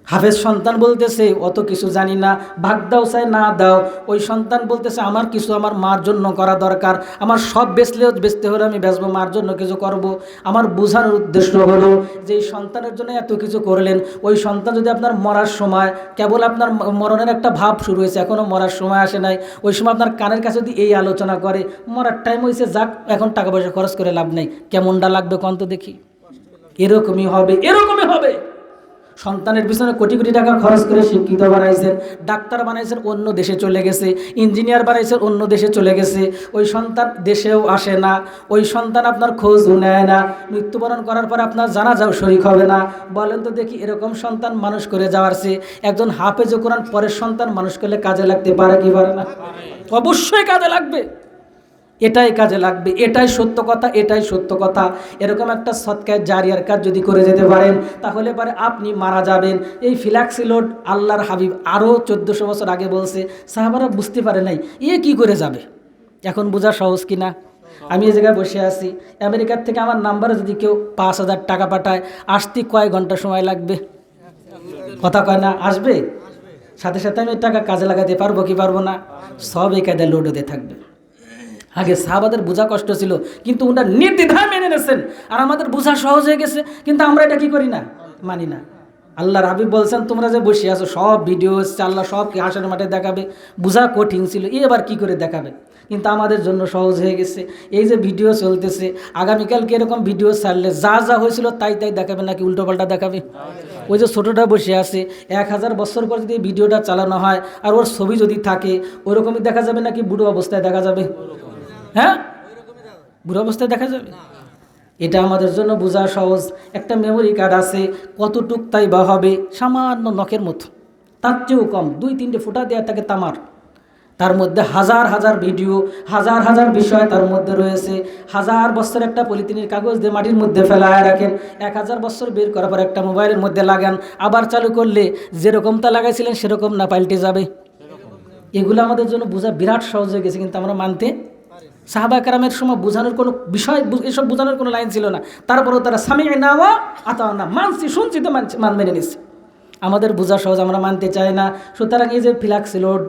হাফেজ সন্তান বলতেছে অত কিছু জানি না, ভাগ দাও চাই না দাও। ওই সন্তান বলতেছে আমার কিছু আমার মার জন্য করা দরকার, আমার সব বেচতে হলে আমি বেচবো, মার জন্য কিছু করব। আমার বোঝানোর উদ্দেশ্য হলো যে এই সন্তানের জন্য এত কিছু করলেন, ওই সন্তান যদি আপনার মরার সময়, কেবল আপনার মরণের একটা ভাব শুরু হয়েছে, এখনও মরার সময় আসে নাই, ওই সময় আপনার কানের কাছে যদি এই আলোচনা করে মরার টাইম হয়েছে যাক, এখন টাকা পয়সা খরচ করে লাভ নেই, কেমনটা লাগবে কন তো দেখি? এরকমই হবে, এরকমই হবে। সন্তানের পিছনে কোটি কোটি টাকা খরচ করে শিক্ষিত বানাইছেন, ডাক্তার বানাইছেন, অন্য দেশে চলে গেছে, ইঞ্জিনিয়ার বানাইছেন, অন্য দেশে চলে গেছে, ওই সন্তান দেশেও আসে না, ওই সন্তান আপনার খোঁজও নেয় না, মৃত্যুবরণ করার পর আপনার জানাজাও শরীক হবে না। বলেন তো দেখি, এরকম সন্তান মানুষ করে যাওয়ার চেয়ে একজন হাফেজ কোরআন পরের সন্তান মানুষ করলে কাজে লাগতে পারে কি পারে না? অবশ্যই কাজে লাগবে, এটাই কাজে লাগবে, এটাই সত্য কথা, এটাই সত্য কথা। এরকম একটা সৎকায় জারিয়ার কাজ যদি করে যেতে পারেন, তাহলে পরে আপনি মারা যাবেন। এই ফিলাক্সি লোড আল্লাহর হাবিব আরও 1400 বছর আগে বলছে, সাহাবারা বুঝতে পারে নাই এ কি করে যাবে। এখন বোঝা সহজ কিনা? আমি এই জায়গায় বসে আছি, আমেরিকার থেকে আমার নাম্বারে যদি কেউ 5000 টাকা পাঠায়, আসতে কয় ঘন্টা সময় লাগবে? কথা কয় না? আসবে, সাথে সাথে আমি টাকা কাজে লাগাতে পারবো কি পারবো না? সব এই কায়দায় লোড হতে থাকবে। আগে সাহাবাদের বোঝা কষ্ট ছিল, কিন্তু ওনারা নির্দ্বিধায় মেনে নিয়েছেন, আর আমাদের বোঝা সহজ হয়ে গেছে, কিন্তু আমরা এটা কি করি না, মানি না। আল্লাহর হাবিব বলছেন তোমরা যে বসে আছো সব ভিডিও এসছে, আল্লাহ সব হাসের মাঠে দেখাবে, বোঝা কঠিন ছিল, এবার কি করে দেখাবে? কিন্তু আমাদের জন্য সহজ হয়ে গেছে। এই যে ভিডিও চলতেছে, আগামীকালকে এরকম ভিডিও ছাড়লে যা যা হয়েছিল তাই তাই দেখাবে নাকি উল্টোপাল্টা দেখাবে? ওই যে ছোটোটা বসে আছে, 1000 বছর পর যদি ভিডিওটা চালানো হয় আর ওর ছবি যদি থাকে, ওরকমই দেখা যাবে নাকি বুড়ো অবস্থায় দেখা যাবে? হ্যাঁ, বুড়ো অবস্থায় দেখা যাবে। এটা আমাদের জন্য বোঝা সহজ। একটা মেমোরি কার্ড আছে, কতটুক তাই বা হবে? সামান্য নখের মতো, তার চেয়েও কম, 2-3টে ফুটা দেওয়া থাকে তামার। তার মধ্যে হাজার হাজার ভিডিও, হাজার হাজার বিষয় তার মধ্যে রয়েছে। 1000 বছর একটা পলিথিনের কাগজ দিয়ে মাটির মধ্যে ফেলায় রাখেন, 1000 বছর বের করার পর একটা মোবাইলের মধ্যে লাগান, আবার চালু করলে যেরকমটা লাগাইছিলেন সেরকম না, পাল্টে যাবে। এগুলো আমাদের জন্য বোঝা বিরাট সহজ হয়ে গেছে, কিন্তু আমরা মানতে, সাহাবা কেরামের সময় বোঝানোর কোনো বিষয়, এসব বোঝানোর কোনো লাইন ছিল না, তারপরেও তারা সামি'না ওয়া আতা'না, মানছি শুনছি তো মেনে নিচ্ছে। আমাদের বোঝা সহজ, আমরা মানতে চাই না। সুতরাং এই যে ফিলাক্সি লোড,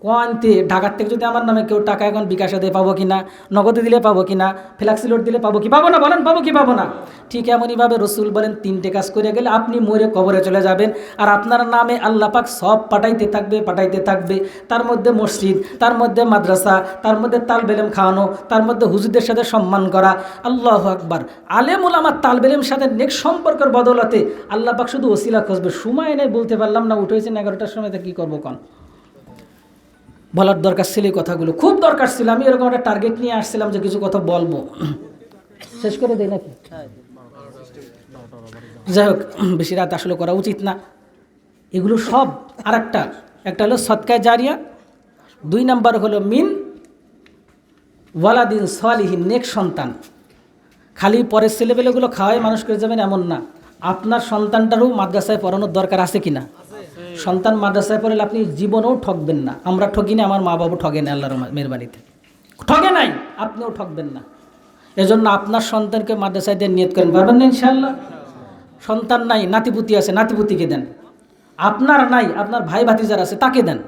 কয়েনতে ঢাকার থেকে যদি আমার নামে কেউ টাকা এখন বিকাশে দিয়ে পাবো কিনা, নগদে দিলে পাবো কিনা, ফ্ল্যাক্সি লোড দিলে পাবো কি পাবো না, বলেন পাবো কি পাবো না? ঠিক এমনইভাবে রসুল বলেন 3টে কাজ করে গেলে আপনি মরে কবরে চলে যাবেন, আর আপনার নামে আল্লাহ পাক সব পাঠাইতে থাকবে। তার মধ্যে মসজিদ, তার মধ্যে মাদ্রাসা, তার মধ্যে তালবেলেম খাওয়ানো, তার মধ্যে হুজুরদের সাথে সম্মান করা। আল্লাহু আকবার। আলেম ওলামার তালবেলেম সাথে নেক সম্পর্কের বদৌলতে আল্লাহ পাক শুধু ওসিলা খুঁজবে। সময় নেই, বলতে পারলাম না, উঠেছেন 11টার সময়, তা কী করবো কন? বলার দরকার ছিল এই কথাগুলো, খুব দরকার ছিল। আমি এরকম একটা টার্গেট নিয়ে আসছিলাম যে কিছু কথা বলবো, শেষ করে দেই নাকি? যাই হোক, বেশি রাত আসলে করা উচিত না এগুলো সব। আর একটা হলো সদকায়ে জারিয়া, 2 নাম্বার হলো মিন ওয়ালাদিন সালিহিন, নেক সন্তান। খালি পরের ছেলেপেলেগুলো খাওয়াই মানুষ করে যাবেন এমন না, আপনার সন্তানটারও মাদ্রাসায় পড়ানোর দরকার আছে কিনা? সন্তান মাদ্রাসায় পড়লে আপনি জীবনেও ঠকবেন না। আমরা ঠকি না, আমার মা বাবা ঠকে না, আল্লাহর মেহরবানিতে ঠকে নাই, আপনিও ঠকবেন না। এজন্য আপনার সন্তানকে মাদ্রাসায় দিয়ে নিয়ত করেন, পারবেন না ইনশাআল্লাহ? সন্তান নাই, নাতিপুতি আছে, নাতিপুতিকে দেন। আপনার নাই, আপনার ভাই ভাতিজার আছে, তাকে দেন,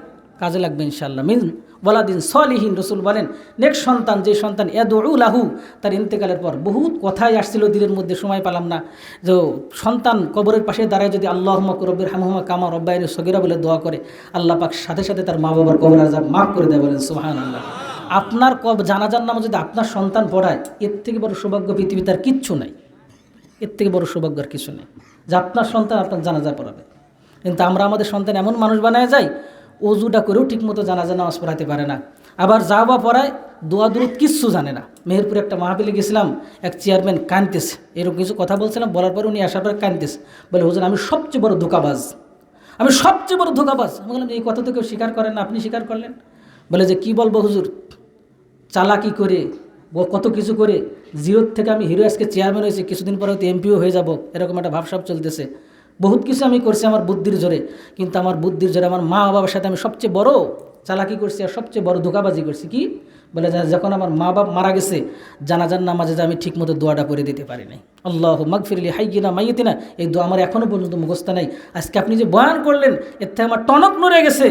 কাজে লাগবে ইনশাআল্লাহ। মিন ওয়ালাদিন সালিহিন, রসুল বলেন নেক সন্তান, যে সন্তান ইয়াদউ লাহু, তার ইন্তেকালের পর বহুত কথাই আসছিল দিলের মধ্যে, সময় পেলাম না। যে সন্তান কবরের পাশে দাঁড়ায় যদি আল্লাহুম্মা রব্বির হামহুমা কামা রব্বায়ানি সগীরা বলে দোয়া করে, আল্লাহ পাক সাথে সাথে তার মা বাবার কবর আযাব মাফ করে দেয়, বলেন সুবহানাল্লাহ। আপনার জানাজার নামে যদি আপনার সন্তান পড়ায়, এর থেকে বড় সৌভাগ্য পৃথিবীতে আর কিচ্ছু নাই, এর থেকে বড় সৌভাগ্য আর কিছু নেই যে আপনার সন্তান আপনার জানাজা পড়াবে। কিন্তু আমরা আমাদের সন্তান এমন মানুষ বানায় যাই, অজুটা করেও ঠিকমতো জানাজা নামাজ পড়াতে পারে না, আবার যা বা পড়ায় দোয়া দুরুদ কিচ্ছু জানে না। মেহেরপুরে একটা মাহফিলে গেছিলাম, এক চেয়ারম্যান কাঁদতেছে, এরকম কিছু কথা বলছিলাম, বলার পর উনি আসার পর কাঁদতেছে, বলে হুজুর আমি সবচেয়ে বড় ধোঁকাবাজ, আমি সবচেয়ে বড় ধোঁকাবাজ। আমি বললাম এই কথা তো কেউ স্বীকার করেন না, আপনি স্বীকার করলেন? বলে যে কি বলবো হুজুর, চালাকি করে কত কিছু করে জিরোর থেকে আমি হিরো আজকে চেয়ারম্যান হয়েছি, কিছুদিন পরে হয়তো এমপিও হয়ে যাব, এরকম একটা ভাবসাব চলতেছে। বহুত কিছু আমি করছি আমার বুদ্ধির জোরে, কিন্তু আমার বুদ্ধির জোরে আমার মা বাবার সাথে আমি সবচেয়ে বড় চালাকি করছি আর সবচেয়ে বড় ধোঁকাবাজি করছি। কি বলে, যখন আমার মা বাবা মারা গেছে, জানাজার নামাজে যে আমি ঠিকমতো দোয়াটা করে দিতে পারি নাই, আল্লাহু মাগফিরলি হাইয়িনা মাইয়িতিনা, এই দোয়া আমার এখনও পর্যন্ত মুখস্থ নাই। আজকে আপনি যে বয়ান করলেন, এর থেকে আমার টনক নড়ে গেছে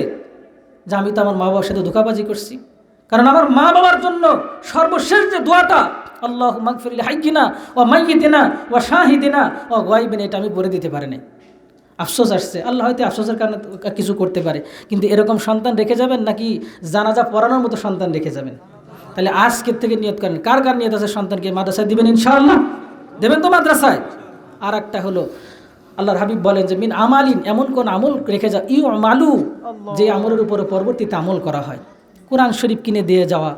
যে আমি তো আমার মা বাবার সাথে ধোঁকাবাজি করছি। কারণ আমার মা বাবার জন্য সর্বশেষ যে দোয়াটা, আল্লাহু মাগফিরলি হাইয়িনা ওয়া মাইয়িতিনা ওয়া শাহিদিনা ওয়া গায়বিনা, এটা আমি পড়ে দিতে পারি নাই। আফসোস আসছে, আল্লাহ হয়তো আফসোসের কারণে কিছু করতে পারে, কিন্তু এরকম সন্তান রেখে যাবেন নাকি জানাজা পড়ানোর মতো সন্তান রেখে যাবেন? তাহলে আজকের থেকে নিয়ত করেন, কার কার নিয়ত আছে সন্তানকে মাদ্রাসায় দিবেন? ইনশাআল্লাহ দেবেন তো মাদ্রাসায়। আর একটা হলো আল্লাহর হাবিব বলেন যে মিন আমালিন, এমন কোন আমল রেখে যাও, ইউ আমালু, যে আমলের উপরে পরবর্তীতে আমল করা হয়। কোরআন শরীফ কিনে দিয়ে যাওয়া,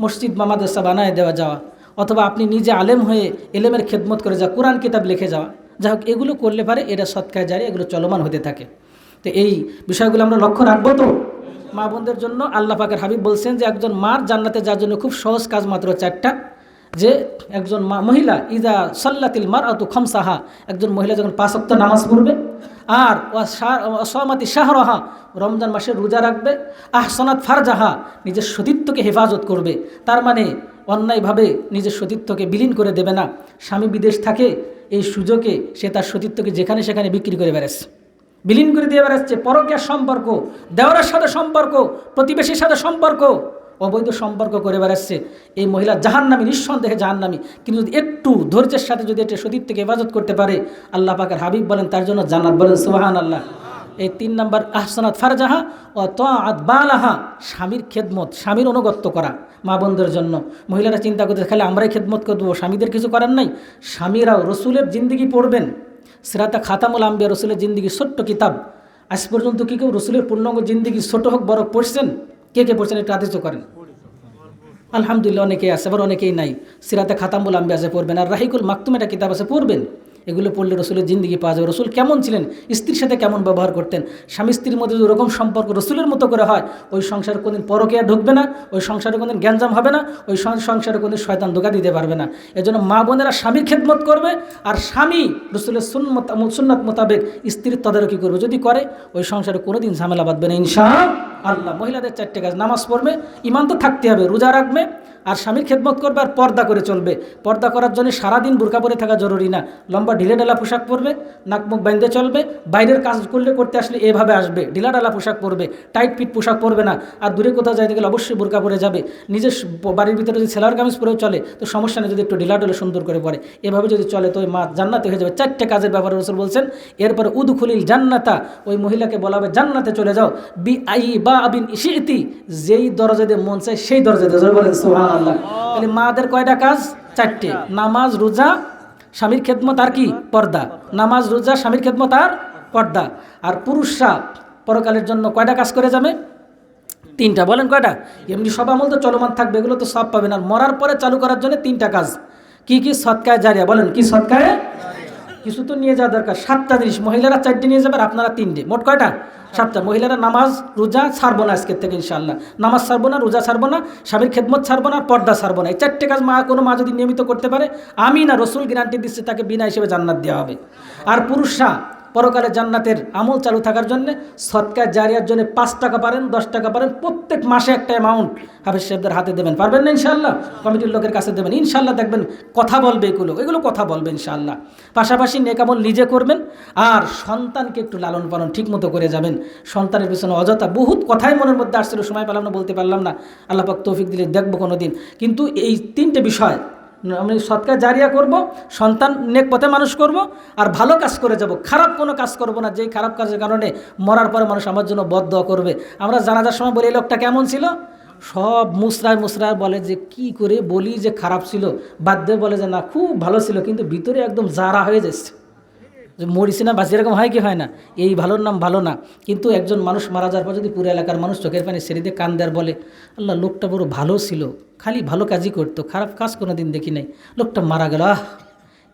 মসজিদ বা মাদ্রাসা বানায় দেওয়া যাওয়া, অথবা আপনি নিজে আলেম হয়ে এলেমের খেদমত করে যাওয়া, কোরআন কিতাব লিখে যাওয়া, যাই হোক এগুলো করলে পারে এটা সৎকায় জারি, এগুলো চলমান হতে থাকে। তো এই বিষয়গুলো আমরা লক্ষ্য রাখবো তো মা বোনদের জন্য। আল্লাহ পাকের হাবিব বলছেন যে একজন মার জান্নাতে যাওয়ার জন্য খুব সহজ কাজ মাত্র 4টা। যে একজন মহিলা ইজা সাল্লাতিল মারআতু খামসাহা, একজন মহিলা যখন 5 ওয়াক্ত নামাজ পড়বে, আর ওয়াসামাতি শাহরাহা, রমজান মাসে রোজা রাখবে, আহসানাত ফারজাহা, নিজের সতীত্বকে হেফাজত করবে, তার মানে অন্যায়ভাবে নিজের সতীত্বকে বিলীন করে দেবে না। স্বামী বিদেশ থাকে, এই সুযোগে সে তার সতীত্বকে যেখানে সেখানে বিক্রি করে বেড়াচ্ছে, বিলীন করে দিয়ে বেড়াচ্ছে। পরকীয়ার সম্পর্ক, দেওয়ারের সাথে সম্পর্ক, প্রতিবেশীর সাথে সম্পর্ক, অবৈধ সম্পর্ক করে বেড়াচ্ছে। এই মহিলা জাহান্নামী, নিঃসন্দেহে জাহান্নামী। কিন্তু যদি একটু ধৈর্যের সাথে যদি এটা সতীত্বকে হেফাজত করতে পারে, আল্লাহ পাকের হাবিব বলেন তার জন্য জান্নাত, বলেন সুবহানাল্লাহ। এই 3 নাম্বার আহসানাত ফারজাহা ও তাআত বালাহা, স্বামীর খেদমত, স্বামীর অনুগত্য করা মা বোনদের জন্য। মহিলারা চিন্তা করতে খালি আমরাই খেদমত করবো, স্বামীদের কিছু করার নাই। স্বামীরাও রসুলের জিন্দিগি পড়বেন, সিরাতে খাতামুল আম্বিয়া, রসুলের জিন্দিগি ছোট্ট কিতাব। আজ পর্যন্ত কি কেউ রসুলের পূর্ণাঙ্গ জিন্দিগি ছোট হোক বড় পড়ছেন? কে কে পড়ছেন একটু আদেশ করেন। আলহামদুলিল্লাহ অনেকেই আছে, আবার অনেকেই নাই। সিরাতে খাতামুল আম্বিয়া আছে পড়বেন, আর রাহিকুল মাকতুম একটা কিতাব আছে পড়বেন। এগুলো পড়লে রসুলের জিন্দিগি পাওয়া যাবে। রসুল কেমন ছিলেন, স্ত্রীর সাথে কেমন ব্যবহার করতেন, স্বামী স্ত্রীর মধ্যে যদি ওরকম সম্পর্ক রসুলের মতো করে হয়, ওই সংসারে কোনদিন পরকীয়া ঢুকবে না, ওই সংসারে কোনদিন গ্যাঞ্জাম হবে না, ওই সংসারে কোনদিন শয়তান ধোঁকা দিতে পারবে না। এজন্য মা বোনেরা স্বামীর খেদমত করবে, আর স্বামী রসুলের সুন্নাত মোতাবেক স্ত্রীর তদারকি করবে। যদি করে, ওই সংসারে কোনোদিন ঝামেলা বাঁধবে না ইনশাআল্লাহ। মহিলাদের 4টে কাজ, নামাজ পড়বে, ইমান তো থাকতে হবে, রোজা রাখবে, আর স্বামীর খেদমত করবে, আর পর্দা করে চলবে। পর্দা করার জন্য সারাদিন বোরকা পরে থাকা জরুরি না, লম্বা ঢিলেঢালা পোশাক পরবে, নাক মুখ বাইন্ধে চলবে, বাইরের কাজ করতে আসলে এভাবে আসবে, ঢিলাঢালা পোশাক পরবে, টাইট ফিট পোশাক পরবে না। আর দূরে কোথাও যাইতে গেলে অবশ্যই বোরকা পরে যাবে। নিজের বাড়ির ভিতরে যদি সেলার কামিজ পরেও চলে তো সমস্যা নেই, যদি একটু ঢিলাঢালা সুন্দর করে পরে, এভাবে যদি চলে তো ওই মা জান্নাতে হয়ে যাবে। 4টে কাজের ব্যাপারে রাসূল বলছেন। এরপরে উদখুলিল জান্নাতা, ওই মহিলাকে বলা হবে জান্নাতে চলে যাও, বি আই বা আবিন ইশিতি, যেই দরজা দিয়ে মন চায় সেই দরজা দিয়ে। বলেন সুবহানাল্লাহ। তাহলে মাদের কয়টা কাজ? 4টে। নামাজ, রোজা, স্বামীর খেদমত আর কি? পর্দা। নামাজ, রোজা, স্বামীর খেদমত আর পর্দা। আর পুরুষরা পরকালের জন্য কয়টা কাজ করে যাবে? 3টা। বলেন কয়টা? এমনি সব আমল তো চলমান থাকবে, এগুলো তো সব পাবেন। আর মরার পরে চালু করার জন্য 3টা কাজ। কি কি? সদকায়ে জারিয়া। বলেন কি? সদকায়ে কিছু তো নিয়ে যাওয়া দরকার। 7টা জিনিস, মহিলারা 4টে নিয়ে যাবে আর আপনারা 3টে, মোট কয়টা? 7টা। মহিলারা নামাজ রোজা ছাড়বো না আজকের থেকে ইনশাআল্লাহ, নামাজ ছাড়বো না, রোজা ছাড়বো না, স্বামীর খেদমত ছাড়বো না, পর্দা ছাড়বো না। এই 4টে কাজ কোনো মা যদি নিয়মিত করতে পারে, আমি না রসুল গ্যারান্টি দিচ্ছে তাকে বিনা হিসেবে জান্নাত দেওয়া হবে। আর পুরুষরা পরকালে জান্নাতের আমল চালু থাকার জন্য সদকায়ে জারিয়ার জন্য 5 টাকা পারেন, 10 টাকা পারেন, প্রত্যেক মাসে একটা অ্যামাউন্ট হাফেজ সাহেবদের হাতে দেবেন। পারবেন না ইনশাআল্লাহ? কমিটির লোকের কাছে দেবেন ইনশাআল্লাহ। দেখবেন কথা বলবে, এগুলো কথা বলবে ইনশাআল্লাহ। পাশাপাশি নেক আমল নিজে করবেন আর সন্তানকে একটু লালন পালন ঠিক মতো করে যাবেন। সন্তানের পিছনে অযথা বহুত কথাই মনের মধ্যে আসছিল, সময় পেলাম না, বলতে পারলাম না। আল্লাহ পাক তৌফিক দিলে দেখবো কোনো দিন। কিন্তু এই 3টে বিষয়, আমি সদকায়ে জারিয়া করব, সন্তান নেক পথে মানুষ করব, আর ভালো কাজ করে যাব। খারাপ কোনো কাজ করব না, যেই খারাপ কাজের কারণে মরার পরে মানুষ আমার জন্য বদদোয়া করবে। আমরা জানাজার সময় বলি এই লোকটা কেমন ছিল, সব মুসরায় বলে যে কি করে বলি যে খারাপ ছিল, বাদ দিয়ে বলে যে না খুব ভালো ছিল, কিন্তু ভিতরে একদম জারা হয়ে যাচ্ছে, যে মরিছি না বাঁচি, এরকম হয় কি হয় না? এই ভালোর নাম ভালো না। কিন্তু একজন মানুষ মারা যাওয়ার পর যদি পুরো এলাকার মানুষ চোখের পানি ছেড়ে দিয়ে কান দেয়ার বলে আল্লাহ লোকটা বড় ভালো ছিল, খালি ভালো কাজই করতো, খারাপ কাজ কোনো দিন দেখি নাই, লোকটা মারা গেল,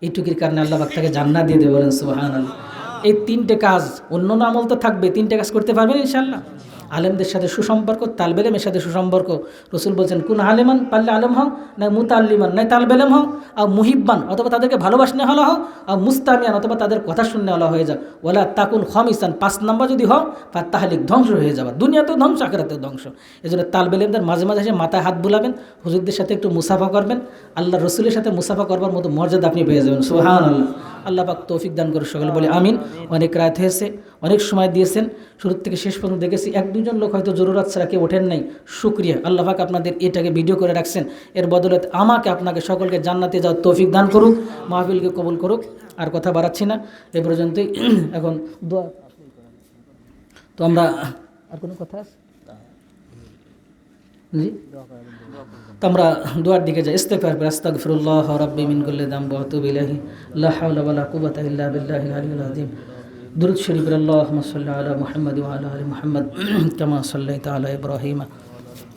এইটুকির কারণে আল্লাহ পাক তাকে জান্নাত দিয়ে দেবে। বলেন সুবহানাল্লাহ। এই 3টে কাজ, অন্য আমল তো থাকবে, 3টে কাজ করতে পারবেন ইনশাআল্লাহ। আলেমদের সাথে সুসম্পর্ক, তালবেলেমের সাথে সুসম্পর্ক। রসুল বলছেন কোন আলেমান, পারলে আলেম হও, না মুতাল্লিমান, নাই তালবেলেম হও, আর মুহিব্বান অথবা তাদেরকে ভালোবাসনে হলো হও, আর মুস্তামিয়ান অথবা তাদের কথা শুননে হলো হয়ে যাও, ওলা তাকুন খমিসান 5 নম্বর যদি হও তাহলে ধ্বংস হয়ে যাবে, দুনিয়াতেও ধ্বংস আখিরাতেও ধ্বংস। এই জন্য তালবেলেমদের মাঝে মাঝে এসে মাথায় হাত বুলাবেন, হুজুরদের সাথে একটু মুসাফা করবেন, আল্লাহ রসুলের সাথে মুসাফা করবার মতো মর্যাদা আপনি পেয়ে যাবেন। সুবহানাল্লাহ। আল্লাহ পাক তৌফিক দান করে সকলে বলে আমিন। অনেক রাত হয়েছে, অনেক সময় দিয়েছেন, শুরু থেকে শেষ পর্যন্ত দেখেছি 1-2 লোক হয়তো জরুরত ছাড়া কেউ ওঠেন নাই, শুকরিয়া। আল্লাহ পাক আপনাদের এটাকে ভিডিও করে রাখছেন, এর বদলতে আমাকে আপনাকে সকলকে জান্নাতে যাওয়ার তৌফিক দান করুক, মাহফিলকে কবুল করুক। আর কথা বাড়াচ্ছি না, এ পর্যন্তই। এখন দোয়া তো আমরা, আর কোনো কথা আছে জি? তো আমরা দোয়ার দিকে যাই। ইস্তেগফার করে আস্তাগফিরুল্লাহ রাব্বি মিন কুল্লি যামবি ওয়া আতুবু ইলাইহি লা হাওলা ওয়া লা কুওয়াতা ইল্লা বিল্লাহিল আলিয়্যিল আযীম। দুরূদ শরীফ। আল্লাহুম্মা সাল্লি আলা মুহাম্মাদ ওয়া আলা আলি মুহাম্মাদ কামা সাল্লাইতা আলা ইব্রাহিম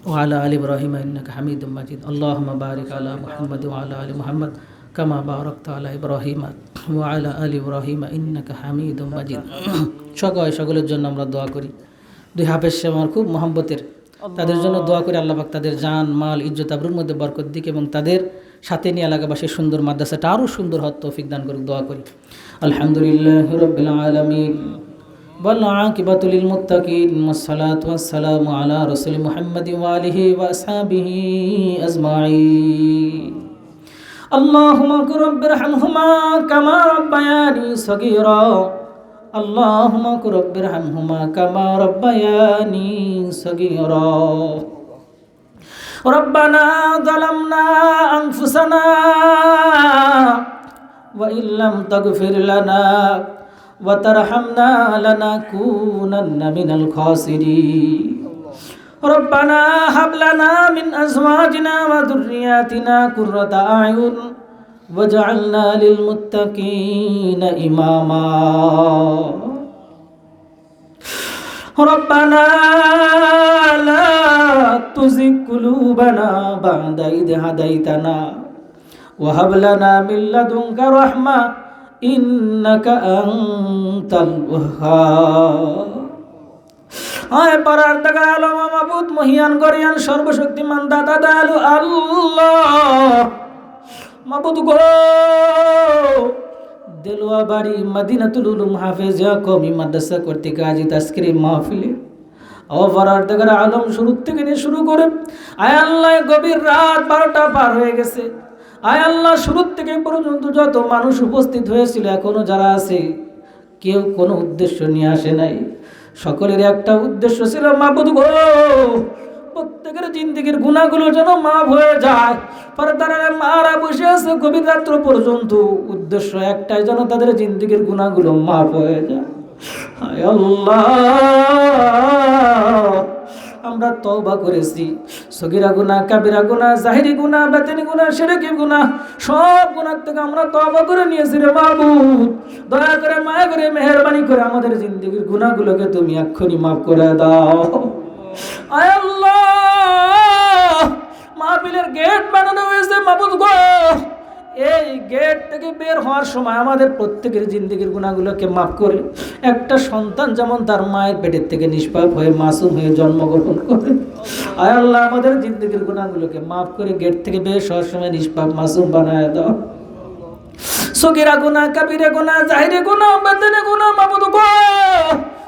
ওয়া আলা আলি ইব্রাহিম ইন্নাকা হামিদুম মাজিদ। আল্লাহুম্মা বারিক আলা মুহাম্মাদ ওয়া আলা আলি মুহাম্মাদ কামা বারাকতা আলা ইব্রাহিম ওয়া আলা আলি ইব্রাহিম ইন্নাকা হামিদুম মাজিদ। সকলের জন্য আমরা দোয়া করি। 2 হাফেজ সাহেব আমার খুব মহব্বতের, তাদের জন্য দোয়া করে আল্লাহ পাক তাদের জান মাল ইজ্জত আবরুর মধ্যে বরকত দিক এবং তাদের সাথে নিয়ে এলাকাবাসীর সুন্দর মাদ্রাসাটা আরও সুন্দর হওয়ার তৌফিক দান করুক, দোয়া করি। আলহামদুলিল্লাহি রাব্বিল আলামিন ওয়াল আকিবাতু লিল মুত্তাকিন ওয়াসসালাতু ওয়াসসালামু আলা রাসূল মুহাম্মাদি ওয়া আলিহি ওয়া আসহাবিহি আজমাইন। আল্লাহুম্মা রাব্বিরহামহুমা কামা রাব্বায়ানি সগীরা। আল্লাহুম্মা রাব্বিরহামহুমা কামা রাব্বায়ানি সগীরা। রব্বানা যালামনা আনফুসানা ওয়া ইল্লাম তাগফির লানা ওয়া তারহামনা লানাকুনান্না মিনাল খাসিরিন। রব্বানা হাব লানা মিন আজওয়াজিনা ওয়া যুররিয়াতিনা কুররাতা আয়ুন ওয়াজআলনা লিল মুত্তাকিনা ইমামা। রব্বানা লা তুযিগ কুলুবানা বা'দা ইদ হাদাইতানা ওয়া হাব লানা মিন লাদুনকা রাহমা ইন্নাকা আনতাল ওয়াহ্হাব। আয় পরওয়ারদিগার আলম মাবুদ মহিয়ান গরিয়ান সর্বশক্তিমান দাতা দয়ালু আল্লাহ মাবুদ গো, দেলোয়া বাড়ি মদিনাতুল উলুম হাফেজিয়া কওমি মাদ্রাসা কর্তৃক আয়োজিত আজকের এই মাহফিলে ও পরওয়ারদিগার আলম শুরু থেকে নিয়ে শুরু করে আয় আল্লাহ গভীর রাত 12টা পার হয়ে গেছে, আয় আল্লাহ, শুরু থেকে পর্যন্ত যত মানুষ উপস্থিত হয়েছিল, এখনো যারা আছে, কেউ কোনো উদ্দেশ্য নিয়ে আসে নাই। সকলের একটা উদ্দেশ্য ছিল, মাবুদ গো, প্রত্যেকের জিন্দেগির গুনাহগুলো যেন মাফ হয়ে যায়। পর্দার মারা বসে আছে গভীর রাত্র পর্যন্ত, উদ্দেশ্য একটাই, যেন তাদের জিন্দেগির গুনাহগুলো মাফ হয়ে যায়। হায় আল্লাহ, আমরা তওবা করেছি, সগীরা গুনাহ, কাবিরা গুনাহ, জাহিরি গুনাহ, বাতিনি গুনাহ, শিরকি গুনাহ, সব গুনাহ থেকে আমরা তওবা করে নিয়েছি রে মাবুদ। দয়া করে, মায়া করে, মেহেরবানি করে আমাদের জিন্দেগির গুনাহগুলোকে তুমি এক্ষুনি মাফ করে দাও। আয় আল্লাহ, মাহফিলের গেট বানানো হয়েছে মাবুদ গো, এই গেট থেকে বের হওয়ার সময় আমাদের প্রত্যেকের জিন্দেগির গুনাহগুলোকে মাফ করে, একটা সন্তান যেমন তার মায়ের পেটের থেকে নিষ্পাপ হয়ে মাসুম হয়ে জন্মগ্রহণ করে, আয় আল্লাহ আমাদের জিন্দেগির গুনাহগুলোকে মাফ করে গেট থেকে বের হওয়ার সময় নিষ্পাপ মাসুম বানায় দাও। সগীরা গুনাহ, কাবিরা গুনাহ, জাহিরি গুনাহ, বাতিনি গুনাহ, মাবুদ গো,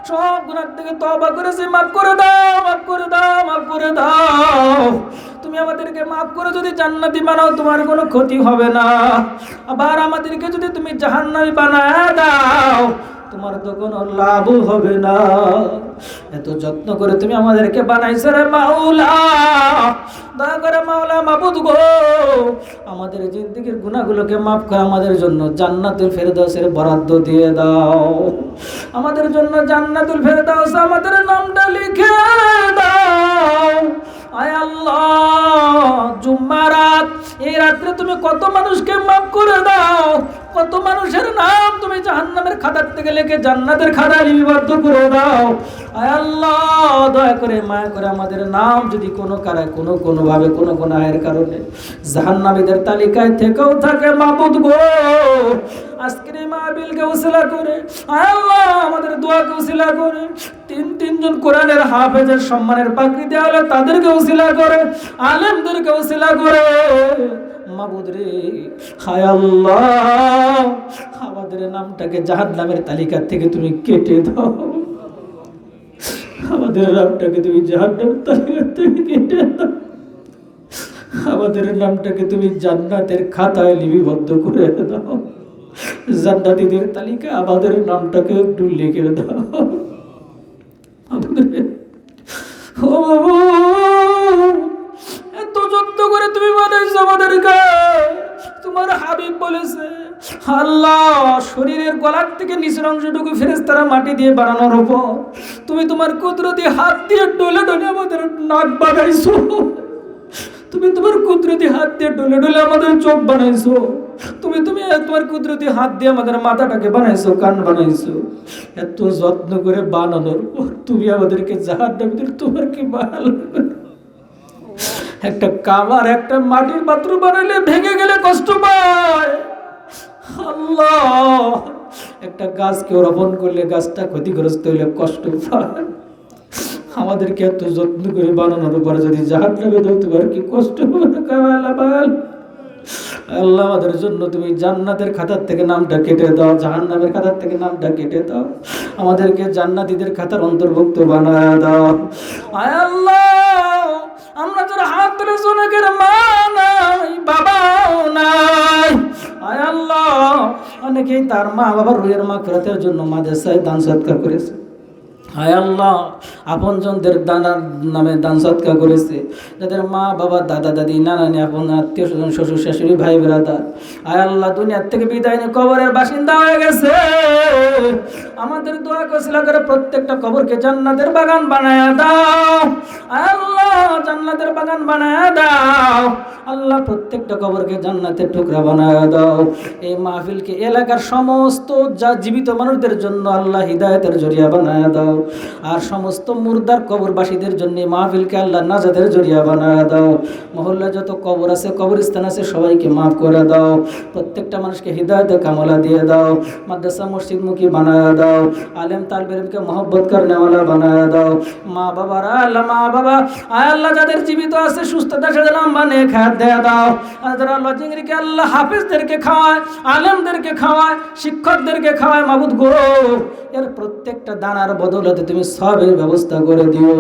সব গুনাহ থেকে তওবা করেছি, মাফ করে দাও, মাফ করে দাও, মাফ করে দাও। তুমি আমাদেরকে মাফ করে যদি জান্নাতি বানাও, তোমার কোনো ক্ষতি হবে না। আবার আমাদেরকে যদি তুমি জাহান্নামী বানায় দাও, তোমার তো কোনো লাভ হবে না। এত যত্ন করে তুমি আমাদেরকে বানাইছো রে মাওলা, দয়া করে মাওলা, মাবুদ গো, আমাদের জিন্দেগির গুনাহগুলোকে মাফ করে আমাদের জন্য জান্নাতুল ফেরদাউসের বরাদ্দ দিয়ে দাও। আমাদের জন্য জান্নাতুল ফেরদাউস আমাদের নামটা লিখে দাও। আয় আল্লাহ, জুম্মার রাত, এই রাত্রে তুমি কত মানুষকে মাফ করে দাও, কত মানুষের নাম তুমি জাহান্নামের খাতার থেকে লিখে জান্নাতের খাতায় লিপিবদ্ধ করে দাও। আয় আল্লাহ, দয়া করে, মায়া করে আমাদের নাম যদি কোনো কারায় কোনো ভাবে কোনো গুনাহের কারণে জাহান্নামীদের তালিকায় থেকেও থাকে, মাবুদ গো, আজকের এই মাহফিলকে উসিলা করে, আয় আল্লাহ আমাদের দোয়াকে উসিলা করে, তিনজন কোরআনের হাফেজের সম্মানের পাগড়ি দেওয়া হলো, তাদেরকে উসিলা করে, আলেমদেরকে উসিলা করে, মাবুদ রে, হায় আল্লাহ আমাদের নামটাকে জাহান্নামের তালিকা থেকে তুমি কেটে দাও। আমাদের নামটাকে তুমি জাহান্নামের তালিকা থেকে কেটে দাও। আমাদের নামটাকে তুমি জান্নাতের খাতায় লিপিবদ্ধ করে দাও। জান্নাতীদের তালিকা আমাদের নামটাকে একটু লিখে দাও। এত যত্ন করে তুমি বানাইছো আমাদেরকে। তোমার হাবিব বলেছে, আল্লাহ শরীরের গলার থেকে নিচের অংশটুকু ফেরেশতারা মাটি দিয়ে বানানোর উপর তুমি তোমার কুদরতি হাত দিয়ে ডলে ডলে আমাদের নাক বানাইছো। তুমি তোমার কুদরতি হাত দিয়ে ডলে ডলে আমাদের চোখ বানাইছো। তুমি তোমার কুদরতি হাত দিয়ে আমাদের মাথাটাকে বানাইছো, কান বানাইছো। এত যত্ন করে বানানোর পর তুমি আমাদেরকে জাহান্নামীদের তোমার কি ভালো? একটা কামার একটা মাটির পাত্র বানাইলে ভেঙে গেলে কষ্ট পায়। আল্লাহ, একটা গাছকে রোপণ করলে গাছটা ক্ষতিগ্রস্ত হইলে কষ্ট পায়। আমাদেরকে এত যত্ন করে বানানোর পর যদি জাহান্নামে দাও, তোমার কি কষ্ট হবে না? আল্লাহ আমাদের জন্য তুমি জান্নাতের খাতার থেকে নামটা কেটে দাও, জাহান্নামের খাতার থেকে নামটা কেটে দাও। আমাদেরকে জান্নাতীদের খাতার অন্তর্ভুক্ত বানায় দাও। আয় আল্লাহ, আমরা যারা হাত ধরে অনেকের মা নাই, বাবাও নাই। আয় আল্লাহ, অনেকেই তার মা বাবার রুহের মাগফিরাতের জন্য মাদ্রাসায় দান সদকা করেছে। হায় আল্লাহ, আপনজনদের দানার নামে দান সদকা করেছে, যাদের মা বাবা দাদা দাদি নানা নানি আপন আত্মীয় স্বজন শ্বশুর শাশুড়ি ভাই ব্রাদার আয় আল্লাহ দুনিয়ার থেকে বিদায় নিয়ে কবরের বাসিন্দা হয়ে গেছে। আমাদের দোয়া কসিলা করে প্রত্যেকটা কবরকে জান্নাতের বাগান বানায় দাও। আয় আল্লাহ, জান্নাতের বাগান বানায় দাও। আল্লাহ, প্রত্যেকটা কবরকে জান্নাতের টুকরা বানায় দাও। এই মাহফিলকে এলাকার সমস্ত যা জীবিত মানুষদের জন্য আল্লাহ হিদায়াতের জরিয়া বানায় দাও। আর সমস্ত মুর্দার কবরবাসীদের জন্য মাহফিলকে আল্লাহ নাজাতের জরিয়া বানায় দাও। মহল্লায় যত কবর আছে, কবরস্থান আছে, সবাইকে মাফ করে দাও। প্রত্যেকটা মানুষকে হিদায়াতে কামলা দিয়ে দাও। মাদ্রাসা মসজিদ মুখী বানায় দাও। আলেম তালবে ইলমকে মহব্বত করনেওয়ালা বানায় দাও। মা বাবারা আল্লাহ, মা বাবা আয় আল্লাহ আল্লাহ যাদের জীবিত আছে সুস্থতার সাথে লম্বা নেক হায়াত দেয়া দাও। আর যারা লজিং রেখে আল্লাহ হাফেজদেরকে খাওয়ায়, আলেমদেরকে খাওয়ায়, শিক্ষকদেরকে খাওয়ায়, মাবুদ গো এর প্রত্যেকটা দানার বদৌলতে তুমি সবের ব্যবস্থা করে দিও।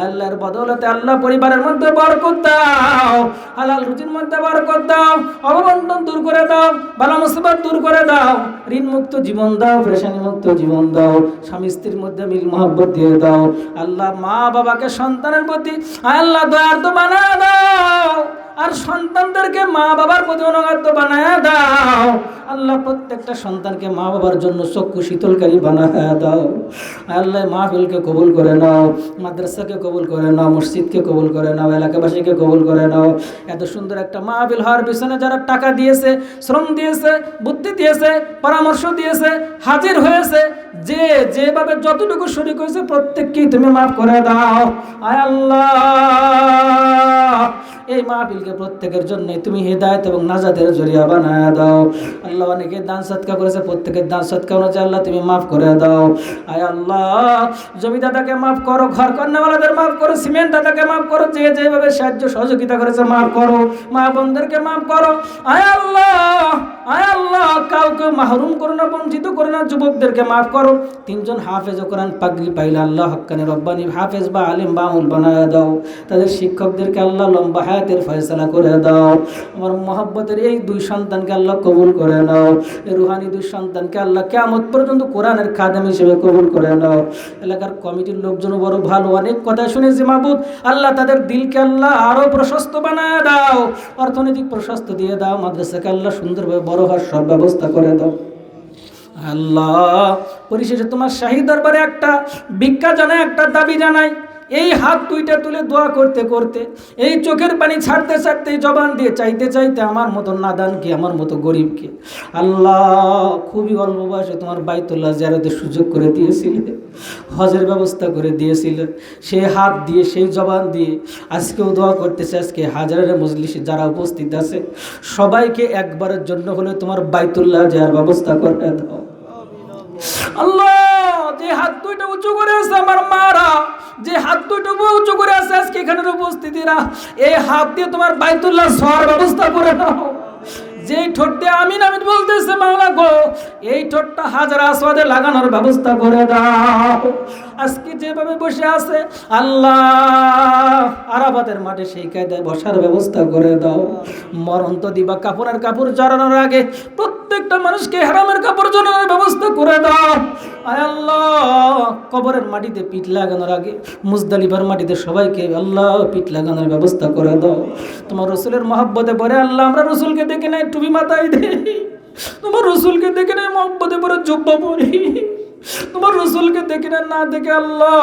আল্লাহর বদৌলতে আল্লাহ পরিবারের মধ্যে বরকত দাও, হালাল রুজির মধ্যে বরকত দাও, অববন্টন দূর করে দাও, বালা মুসিবত দূর করে দাও, ঋণ মুক্ত জীবন দাও, পেরেশানি মুক্ত জীবন দাও, স্বামী স্ত্রীর মধ্যে মিল মহব্বত দিয়ে দাও। আল্লাহ মা বাবাকে সন্তানের প্রতি আল্লাহ দয়ার্দ বানায় দাও, আর সন্তানদেরকে মা বাবার প্রতি অনুগত বানায় দাও। আল্লাহ প্রত্যেকটা সন্তানকে মা বাবার জন্য চক্ষু শীতলকারী বানায় দাও। আল্লাহ মাহফিলকে কবুল করে নাও, মাদ্রাসাকে কবুল করে নাও, মসজিদকে কবুল করে নাও, এলাকাবাসীকে কবুল করে নাও। এত সুন্দর একটা মাহফিল হওয়ার পিছনে যারা টাকা দিয়েছে, শ্রম দিয়েছে, বুদ্ধি দিয়েছে, পরামর্শ দিয়েছে, হাজির হয়েছে, যে যেভাবে যতটুকু শরীক হয়েছে প্রত্যেককেই তুমি মাফ করে দাও। আয় আল্লাহ এই মাহফিলকে প্রত্যেকের জন্য তুমি হিদায়াত এবং নাজাতের জরিয়া বানায় দাও। আল্লাহ অনেকে দান সদকা করেছে, প্রত্যেকের দান সদকা অনুযায়ী আল্লাহ তুমি মাফ করে দাও। আয় আল্লাহ জমিদাতাকে মাফ করো, ঘর কন্যাওয়ালাদের মাফ করো, সিমেন্ট দাদাকে মাফ করো, যে যেভাবে সাহায্য সহযোগিতা করেছে মাফ করো, মা বোনদেরকে মাফ করো। আয় আল্লাহ কাউকে মাহরুম করো না, বঞ্চিত করো না, যুবকদেরকে মাফ করো। 3 জন হাফেজ কোরআন পাগড়ি পাইলে আল্লাহ হক্কানি রব্বানি হাফেজ বা আলিম বা আমল বানায় দাও। তাদের শিক্ষকদেরকে আল্লাহ লম্বা হায়াতের ফয়সালা করে দাও। আমার মহব্বতের এই 2 সন্তানকে আল্লাহ কবুল করে নাও। এই রুহানি 2 সন্তানকে আল্লাহ কিয়ামত পর্যন্ত কোরআনের খাদেম হিসেবে কবুল করে নাও। এলাকার কমিটির লোকজন বড় ভালো, অনেক কথা শুনেছি মাবুদ, আল্লাহ তাদের দিলকে আল্লাহ আরো প্রশস্ত বানায় দাও, অর্থনৈতিক প্রশস্ত দিয়ে দাও, মাদ্রাসাকে আল্লাহ সুন্দরভাবে বড় হওয়ার সব ব্যবস্থা করে দাও। আল্লাহ পরিশেষে তোমার শাহী দরবারে একটা ভিক্ষা জানাই, একটা দাবি জানাই। এই হাত 2টা তুলে দোয়া করতে করতে, এই চোখের পানি ছাড়তে ছাড়তে, জবান দিয়ে চাইতে চাইতে আমার মতো নাদানকে, আমার মতো গরিবকে আল্লাহ খুবই অল্প বয়সে তোমার বাইতুল্লাহ জিয়ারতের সুযোগ করে দিয়েছিলে, হজের ব্যবস্থা করে দিয়েছিলে। সেই হাত দিয়ে, সেই জবান দিয়ে আজকেও দোয়া করতেছে। আজকে হাজারের মজলিসে যারা উপস্থিত আছে সবাইকে একবারের জন্য হলে তোমার বাইতুল্লাহ জিয়ার ব্যবস্থা করে দাও। আল্লাহ যে হাত 2টা উঁচু করে আছে আমার মারা, যে হাত 2টা উঁচু করে আছে আজকে এখানের উপস্থিতিরা, এই হাত দিয়ে তোমার বাইতুল্লাহ ছোঁয়ার ব্যবস্থা করে দাও। যেই ঠোঁট দিয়ে আমিন আমিন বলতেছে মাওলা গো, এই ঠোঁটটা হাজার আসওয়াদে লাগানোর ব্যবস্থা করে দাও। আজকে যেভাবে বসে আছে আল্লাহ আরাফাতের মাঠে সেই কায়দায় বসার ব্যবস্থা করে দাও। মরণ তো দিবা, কাপড়ের কাপড় জড়ানোর আগে প্রত্যেকটা মানুষকে হারামের কাপড় জড়ানোর ব্যবস্থা করে দাও। আয় আল্লাহ কবরের মাটিতে পিঠ লাগানোর আগে মুজদালিফার মাটিতে সবাইকে আল্লাহ পিঠ লাগানোর ব্যবস্থা করে দাও। তোমার রসুলের মহব্বতে পরে আল্লাহ আমরা রসুলকে দেখে নাই টুপি মাথায় দেই, তোমার রসুলকে দেখে নাই মহব্বতে পরে জুব্বা পরি, তোমার রসুলকে দেখে না দেখে আল্লাহ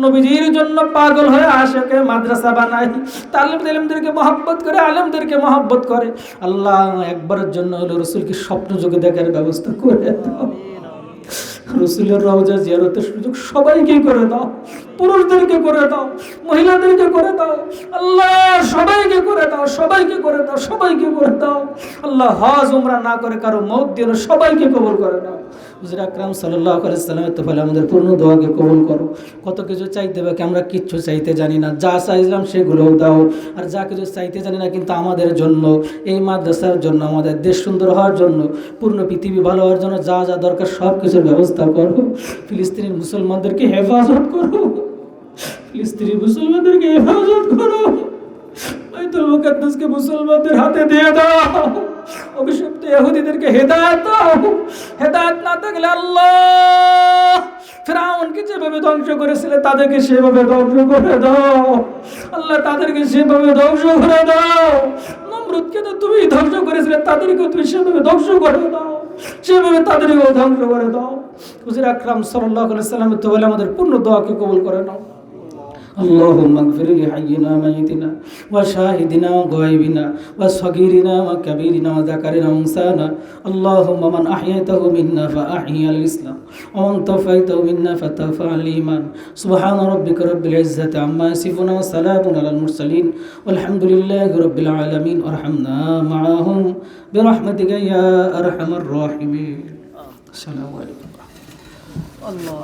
নবীজির জন্য পাগল হয়ে আশেকে মাদ্রাসা বানাই, তালিমদেরকে মহব্বত করে, আলেমদেরকে মহব্বত করে। আল্লাহ একবারের জন্য হলো রসুলকে স্বপ্ন যুগে দেখার ব্যবস্থা করে দাও। রসুলের রওজা জিয়ারতের সুযোগ সবাইকে করে দাও, পুরুষদেরকে করে দাও, মহিলাদেরকে করে দাও, আল্লাহ সবাইকে করে দাও, সবাইকে করে দাও, সবাইকে করে দাও। আল্লাহ হজ উমরা না করে কারো মওত দিও না, সবাইকে কবুল করে দাও। হুজুর আকরাম সাল্লাল্লাহু আলাইহি সাল্লামের তোফালে আমাদের পূর্ণ দোয়াকে কবুল করো। কত কিছু চাইতে বাকি আমরা কিচ্ছু চাইতে জানি না, যা চাইলাম সেগুলোও দাও। আর যা কিছু চাইতে জানি না কিন্তু আমাদের জন্য, এই মাদ্রাসার জন্য, আমাদের দেশ সুন্দর হওয়ার জন্য, পূর্ণ পৃথিবী ভালো হওয়ার জন্য যা যা দরকার সব কিছুর ব্যবস্থা করো। ফিলিস্তিনের মুসলমানদেরকে হেফাজত করো, ফিলিস্তিনি মুসলমানদেরকে হেফাজত করো। বাইতুল মুকাদ্দাসকে মুসলমানদের হাতে দিয়ে দাও। অভিশপ্ত ইহুদিদেরকে হেদায়েত দাও। হেদায়েত না থাকলে আল্লাহ ফিরআউনকে যেভাবে ধ্বংস করেছিলে তাদেরকে সেভাবে ধ্বংস করে দাও। আল্লাহ তাদেরকে সেভাবে ধ্বংস করে দাও। নমরুদকে তো তুমি ধ্বংস করেছিলে, তাদেরকে তুমি সেভাবে ধ্বংস করে দাও, সেভাবে তাদেরকেও ধ্বংস করে দাও। হুজুর আকরাম সাল্লাল্লাহু আলাইহি ওয়াসাল্লামের তোয়ালে আমাদের পূর্ণ দোয়াকে কবুল করে নাও। اللهم اغفر لحينا وميتنا وشاهدنا وغائبنا وصغيرنا وكبيرنا وذكرنا وانثانا. اللهم من احييته منا فاحيي على الاسلام ومن توفيته منا فتوفى على الايمان. سبحان ربك رب العزه عما يصفون وسلام على المرسلين والحمد لله رب العالمين. ارحمنا معهم برحمتك يا ارحم الراحمين. السلام عليكم. الله